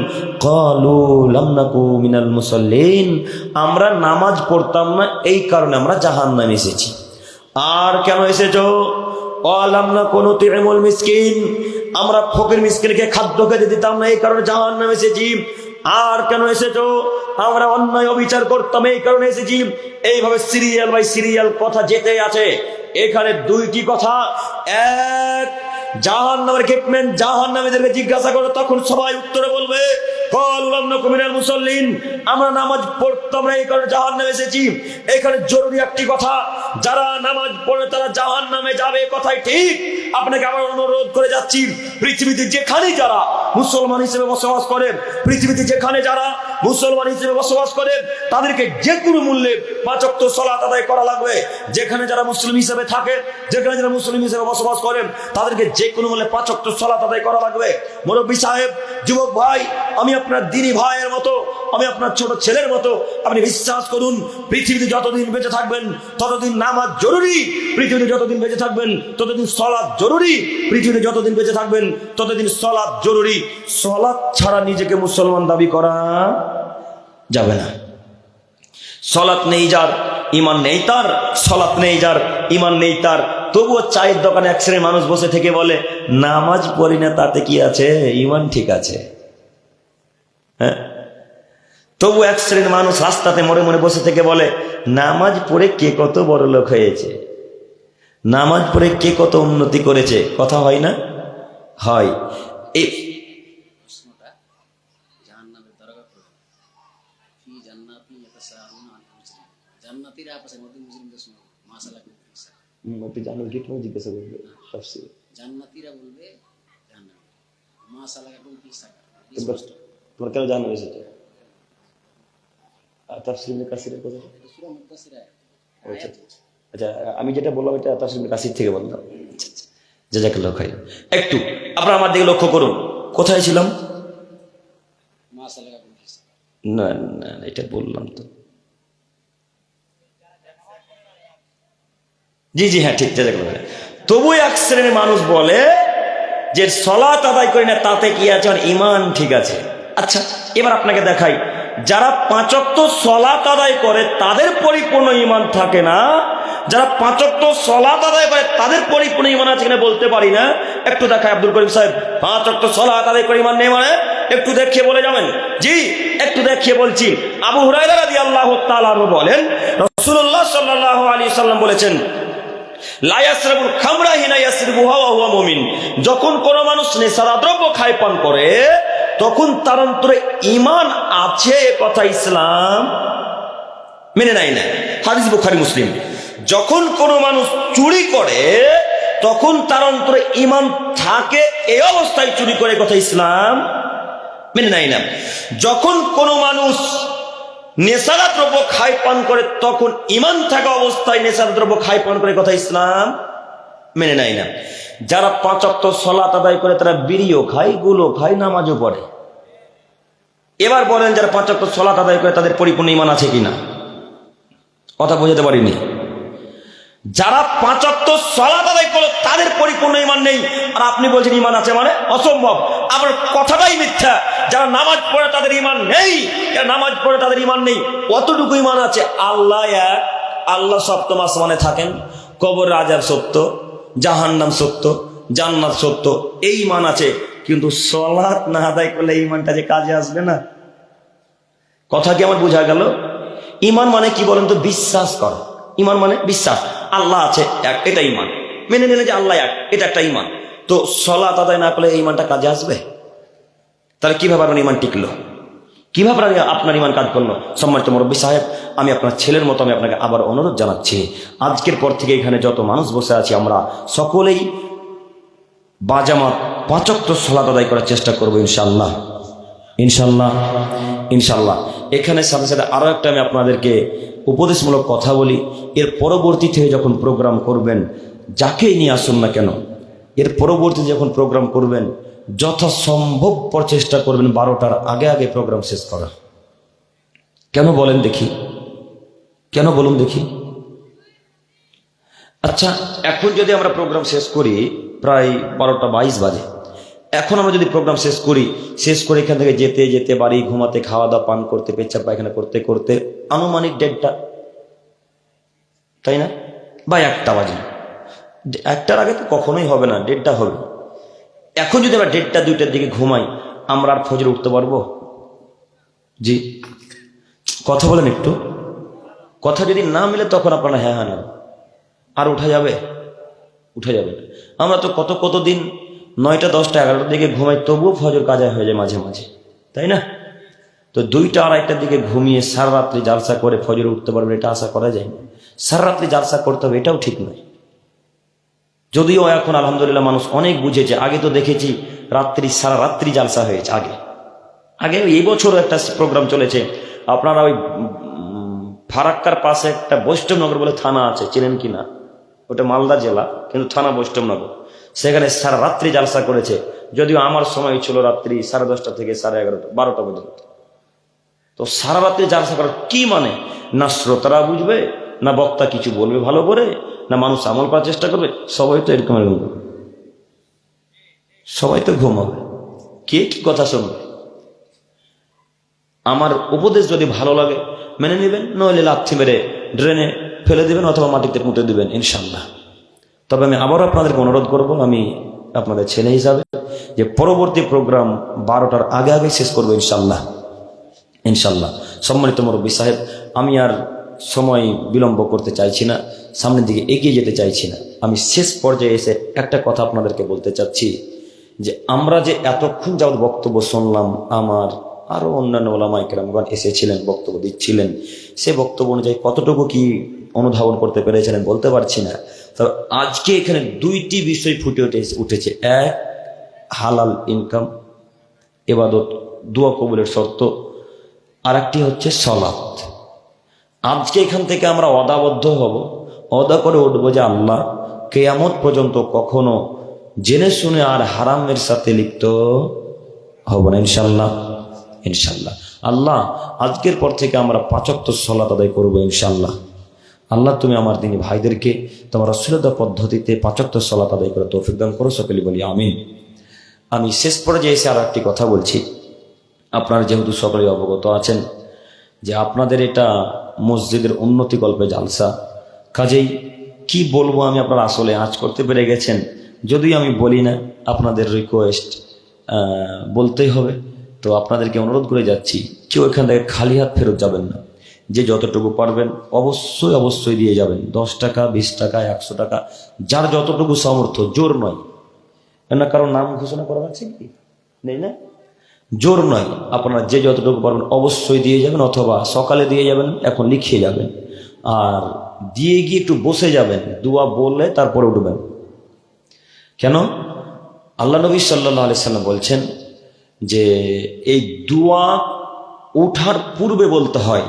ক্বালু লাম নাকু মিনাল মুসাল্লিন। আমরা নামাজ পড়তাম না, এই কারণে আমরা জাহান্নামে এসেছি। আর কেন এসেছো? ওয়ালাম নাকু নুতিমুল মিসকিন। আমরা ফকির মিসকিনকে খাদ্য খেতে দিতাম না, এই কারণে জাহান্নামে এসেছি। আর কেন এসেছো? আমরা অন্যায় অবিচার করতাম, এই কারণে এসেছি। এইভাবে সিরিয়াল বাই সিরিয়াল কথা যেতে আছে। এখানে 2টি কথা। এক, জাহান্নামের গেটম্যান জাহান্নামীদেরকে জিজ্ঞাসা করে, তখন সবাই উত্তরে বলবে, মুসল্লিন, আমরা নামাজ পড়তাম না, এই কারণে জাহান্নামে এসেছি। এখানে জরুরি একটি কথা, যারা নামাজ পড়ে তারা জাহান্নামে যাবে, কথাই ঠিক। আপনাকে আবার অনুরোধ করে যাচ্ছি, পৃথিবীতে যেখানে যারা মুসলমান হিসেবে বসবাস করে, পৃথিবীতে যেখানে যারা মুসলমান হিসেবে বসবাস করেন তাদেরকে যে কোনো মূল্যে 5 ওয়াক্ত সালাত আদায় করা লাগবে। যেখানে যারা মুসলিম হিসেবে থাকে, যেখানে যারা মুসলিম হিসেবে বসবাস করেন তাদেরকে যে কোনো মূল্যে 5 ওয়াক্ত সালাত আদায় করা লাগবে। মুরব্বী সাহেব, যুবক ভাই, আমি আপনার দিনী ভাইয়ের মতো, আমি আপনার ছোট ছেলের মতো, আপনি বিশ্বাস করুন, পৃথিবীতে যতদিন বেঁচে থাকবেন ততদিন নামাজ জরুরি, পৃথিবীতে যতদিন বেঁচে থাকবেন ততদিন সালাত জরুরি, পৃথিবীতে যতদিন বেঁচে থাকবেন ততদিন সালাত জরুরি। সালাত ছাড়া নিজেকে মুসলমান দাবি করা যাবে না। সালাত নেই যার, ঈমান নেই তার, সালাত নেই যার, ঈমান নেই তার। তবুও চায়ের দোকানে এক শ্রেণীর মানুষ বসে থেকে বলে নামাজ পড়ি না, তাতে কি আছে, ঈমান ঠিক আছে। হ্যাঁ, তবু এক শ্রেণীর মানুষ রাস্তাতে মনে মনে বসে থেকে বলে নামাজ পড়ে কে কত বড় লোক হয়েছে, নামাজ পড়ে কে কত উন্নতি করেছে। কথা হয় না? হয়। এই জিজ্ঞাসা করবে তোমার কেন জানা হয়েছে? আচ্ছা, আমি যেটা বললাম এটা তাফসীর কাসির থেকে বললাম। জাযাকাল্লাহু খাইর। একটু আপনারা আমার দিকে লক্ষ্য করুন, কোথায় ছিলাম? না না, এটা বললাম তো। জি জি, হ্যাঁ ঠিক, জাযাকাল্লাহু খাইর। তবু এক শ্রেণীর মানুষ বলে যে সালাত আদায় করি না, তাতে কি আছে, ঈমান ঠিক আছে। আচ্ছা, এবার আপনাকে দেখাই, যারা 5 ওয়াক্ত সালাত আদায় করে তাদের পরিপূর্ণ ঈমান থাকে না, যারা 5 ওয়াক্ত সালাত আদায় করে তাদের পরিপূর্ণ ঈমান আছে কিনা বলতে পারি না। একটু দেখায় আব্দুল করিম সাহেব, 5 ওয়াক্ত সালাত আদায় করে ঈমান নেই মানে একটু দেখিয়ে বলে যাবেন। জি, একটু দেখিয়ে বলছি। আবু হুরায়রা রাদিয়াল্লাহু তাআলা আনহু বলেন রাসূলুল্লাহ সাল্লাল্লাহু আলাইহি সাল্লাম বলেছেন লা ইয়াসরাবুল খামরা হিনা ইয়াসরিবুহা ওয়া হুয়া মুমিন। যখন কোন মানুষ নেশাদ্রব্য খায় পান করে তখন তার অন্তরে ঈমান আছে, কথা ইসলাম মেনে নেয় না। হাদিস বুখারী মুসলিম। যখন কোন মানুষ চুরি করে তখন তার অন্তরে ঈমান থাকে, এই অবস্থায় চুরি করে, কথা ইসলাম মেনে নেয় না। যখন কোন মানুষ নেশাদ্রব্য খায় পান করে তখন ঈমান থাকা অবস্থায় নেশাদ্রব্য খায় পান করে, কথা ইসলাম মেনে নেয় না। যারা 5 ওয়াক্ত সালাত আদায় করে তারা বিড়িও খায়, গুলো খায়, নামাজও পড়ে। এবার বলেন যারা 5 ওয়াক্ত সালাত আদায় করে তাদের পরিপূর্ণ ঈমান আছে কিনা? কথা বোঝাতে পারিনি। যারা 5 ওয়াক্ত সালাত আদায় করে তাদের পরিপূর্ণ ঈমান নেই, আর আপনি বলছেন ঈমান আছে, মানে অসম্ভব। আপনার কথাটাই মিথ্যা। যারা নামাজ পড়ে তাদের ঈমান নেই, যারা নামাজ পড়ে তাদের ঈমান নেই। কতটুকু ঈমান আছে? আল্লাহ এক, আল্লাহ সপ্তম আসমানে থাকেন, কবরের আযাব সত্য, জাহান্নাম সত্য, জান্নাত সত্য, এই ঈমান আছে। কিন্তু সালাত না আদায় করলে ঈমানটা যে কাজে আসবে না। কথা কি আমার বোঝা গেল? ঈমান মানে কি বলেন তো? বিশ্বাস করা। ঈমান মানে বিশ্বাস, আল্লাহ আছে এক, এটা ঈমান। মেনে নিলে যে আল্লাহ এক, এটা একটা ঈমান। তো সালাত আদায় না করলে এই ঈমানটা কাজে আসবে? তাহলে কিভাবে আপনার ঈমান টিকলো, কিভাবে আপনার ঈমান কাজ করলো? সম্মানিত মুরব্বী সাহেব, আমি আপনার ছেলের মতো আমি আপনাকে আবার অনুরোধ জানাচ্ছি, আজকের পর থেকে এখানে যত মানুষ বসে আছি আমরা সকলেই বাজামাত 5 ওয়াক্ত সালাত আদায় করার চেষ্টা করবো ইনশাআল্লাহ, ইনশাআল্লাহ, ইনশাআল্লাহ। এখানে সাথে সাথে আরো একটা আমি আপনাদেরকে উপদেশমূলক কথা বলি। এর পরবর্তীতে যখন প্রোগ্রাম করবেন, যাকেই নিয়ে আসুন না কেন, এর পরবর্তীতে যখন প্রোগ্রাম করবেন যথাসম্ভব প্রচেষ্টা করবেন 12টার আগে আগে প্রোগ্রাম শেষ করা। কেন বলেন দেখি, কেন বলুন দেখি? আচ্ছা, এখন যদি আমরা প্রোগ্রাম শেষ করি প্রায় 12টা 22 বাজে, এখন আমরা যদি প্রোগ্রাম শেষ করি, শেষ করে এখান থেকে যেতে যেতে বাড়ি ঘুমাতে, খাওয়া দাওয়া, পান করতে, পেচ্ছাপ পায়খানা করতে করতে আনুমানিক 1:30, তাই না? বা 1টা বাজে। 1টার আগে তো কখনোই হবে না, 1:30 হবে। এখন যদি আমরা 1:30 2টার দিকে ঘুমাই, আমরা আর ফজরে উঠতে পারবো? জি, কথা বলেন একটু। কথা যদি না মিলে তখন আপনারা হ্যাঁ হ্যাঁ না, আর উঠা যাবে? উঠা যাবে না। আমরা তো কত দিন 9টা 10টা 11টার দিকে ঘুমাই, তবুও ফজর কাজা হয়ে যায় মাঝে মাঝে, তাই না? তো 2টা 2:30টার দিকে ঘুমিয়ে সারা রাত্রি জালসা করে ফজরে উঠতে পারবেন, এটা আশা করা যায় না। সারা রাত্রি জালসা করতে হবে, এটাও ঠিক নয়। যদিও এখন আলহামদুলিল্লাহ মানুষ অনেক বুঝেছে। আগে তো দেখেছি সারা রাত্রি জালসা হয়েছে, আগে এই বছর একটা প্রোগ্রাম চলেছে, আপনারা ওই ফারাক্কার পাশে একটা বৈষ্ণবনগর বলে থানা আছে, চেনেন কিনা? ওটা মালদা জেলা, কিন্তু থানা বৈষ্ণবনগর। সেখানে সারা রাত্রি জালসা করেছে, যদিও আমার সময় ছিল রাত্রি 10:30 থেকে 11:30, 12টা পর্যন্ত। তো সারা রাত্রি জালসা করার কি মানে? না শ্রোতারা বুঝবে, না বক্তা কিছু বলবে ভালো করে, না মানুষ আমল করার চেষ্টা করবে। সবাই তো এরকম সবাই তো ঘুমাবে, কে কি কথা শুনবে? আমার উপদেশ যদি ভালো লাগে মেনে নেবেন, নইলে লাথি মেরে ড্রেনে ফেলে দিবেন অথবা মাটিতে পুঁতে দিবেন ইনশাল্লাহ। তবে আমি আবারও আপনাদেরকে অনুরোধ করব, আমি আপনাদের ছেলে হিসাবে, যে পরবর্তী প্রোগ্রাম 12টার আগে আগে শেষ করবো ইনশাল্লাহ। ইনশাল্লাহ। সম্মানিত মুরব্বী সাহেব, আমি আর সময় বিলম্ব করতে চাইছি না, সামনের দিকে এগিয়ে যেতে চাইছি না। আমি শেষ পর্যায়ে এসে একটা কথা আপনাদেরকে বলতে চাচ্ছি, যে আমরা যে এতক্ষণ যাবত বক্তব্য শুনলাম, আমার আরো অন্যান্য ওলামায়ে কেরামগণ এসেছিলেন, বক্তব্য দিচ্ছিলেন, সে বক্তব্য অনুযায়ী কতটুকু কি অনুধাবন করতে পেরেছিলেন বলতে পারছি না। তবে আজকে এখানে 2টি বিষয় ফুটে উঠেছে। এক, হালাল ইনকাম, ইবাদত, দোয়া কবুলের শর্ত। আর একটি হচ্ছে সালাত। আজকে এখান থেকে আমরা ওয়াদাবদ্ধ হব, ওয়াদা করে উঠবো যে আল্লাহ কিয়ামত পর্যন্ত কখনো জেনে শুনে আর হারামের সাথে লিপ্ত হব না ইনশাল্লাহ। ইনশাল্লাহ। আল্লাহ আজকের পর থেকে আমরা 5 ওয়াক্ত সালাত আদায় করবো ইনশাল্লাহ। আল্লাহ তুমি আমার দিনী ভাইদেরকে তোমার রাসূলুল্লাহ পদ্ধতিতে 5 ওয়াক্ত সালাত আদায় করে তৌফিক দান করো, সকলে বলি আমিন। আমি শেষ পর্যায়ে এসে আর একটি কথা বলছি। আপনারা যেহেতু সকলেই অবগত আছেন যে আপনাদের এটা মসজিদের উন্নতি কল্পে জালসা, কাজেই কি বলবো আমি, আপনারা আসলে আঁচ করতে পেরে গেছেন। যদিও আমি বলি না, আপনাদের রিকোয়েস্ট বলতেই হবে। তো আপনাদেরকে অনুরোধ করে যাচ্ছি, কেউ এখান থেকে খালি হাত ফেরত যাবেন না। যে যতটুকু পারবেন অবশ্যই অবশ্যই দিয়ে যাবেন। 10 টাকা, 20 টাকা, 100 টাকা, যার যতটুকু সামর্থ্য, জোর নয়। না কারণ নাম ঘোষণা করা হচ্ছে কি নেই, না জোর নয়। আপনারা যে যতটুকু পারবেন অবশ্যই দিয়ে যাবেন, অথবা সকালে দিয়ে যাবেন, এখন লিখিয়ে যাবেন। আর দিয়ে গিয়ে একটু বসে যাবেন, দোয়া বললে তারপরে উঠবেন। কেন? আল্লাহ নবী সাল্লাল্লাহু আলাইহি সাল্লাম বলছেন যে এই দোয়া উঠার পূর্বে বলতে হয়,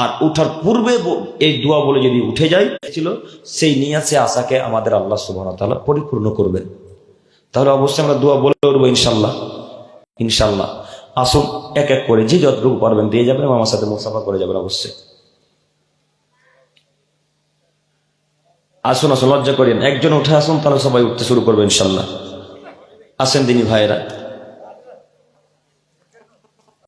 আর উঠার পূর্বে এই দোয়া বলে যদি উঠে যায় ছিল, সেই নিয়াতে আশাকে আমাদের আল্লাহ সুবহানাহু ওয়া তাআলা পরিপূর্ণ করবেন। তাহলে অবশ্যই আমরা দোয়া বলে উঠবো ইনশাল্লাহ। ইনশাল্লাহ। আসুন এক এক করে যে যতটুকু পারবেন দিয়ে যাবেন এবং আমার সাথে মুসাফা করে যাবেন অবশ্যই। আসুন আসুন, লজ্জা করেন, একজন উঠে আসুন, তাহলে সবাই উঠতে শুরু করবে ইনশাল্লাহ। আসেন দিনী ভাইয়েরা।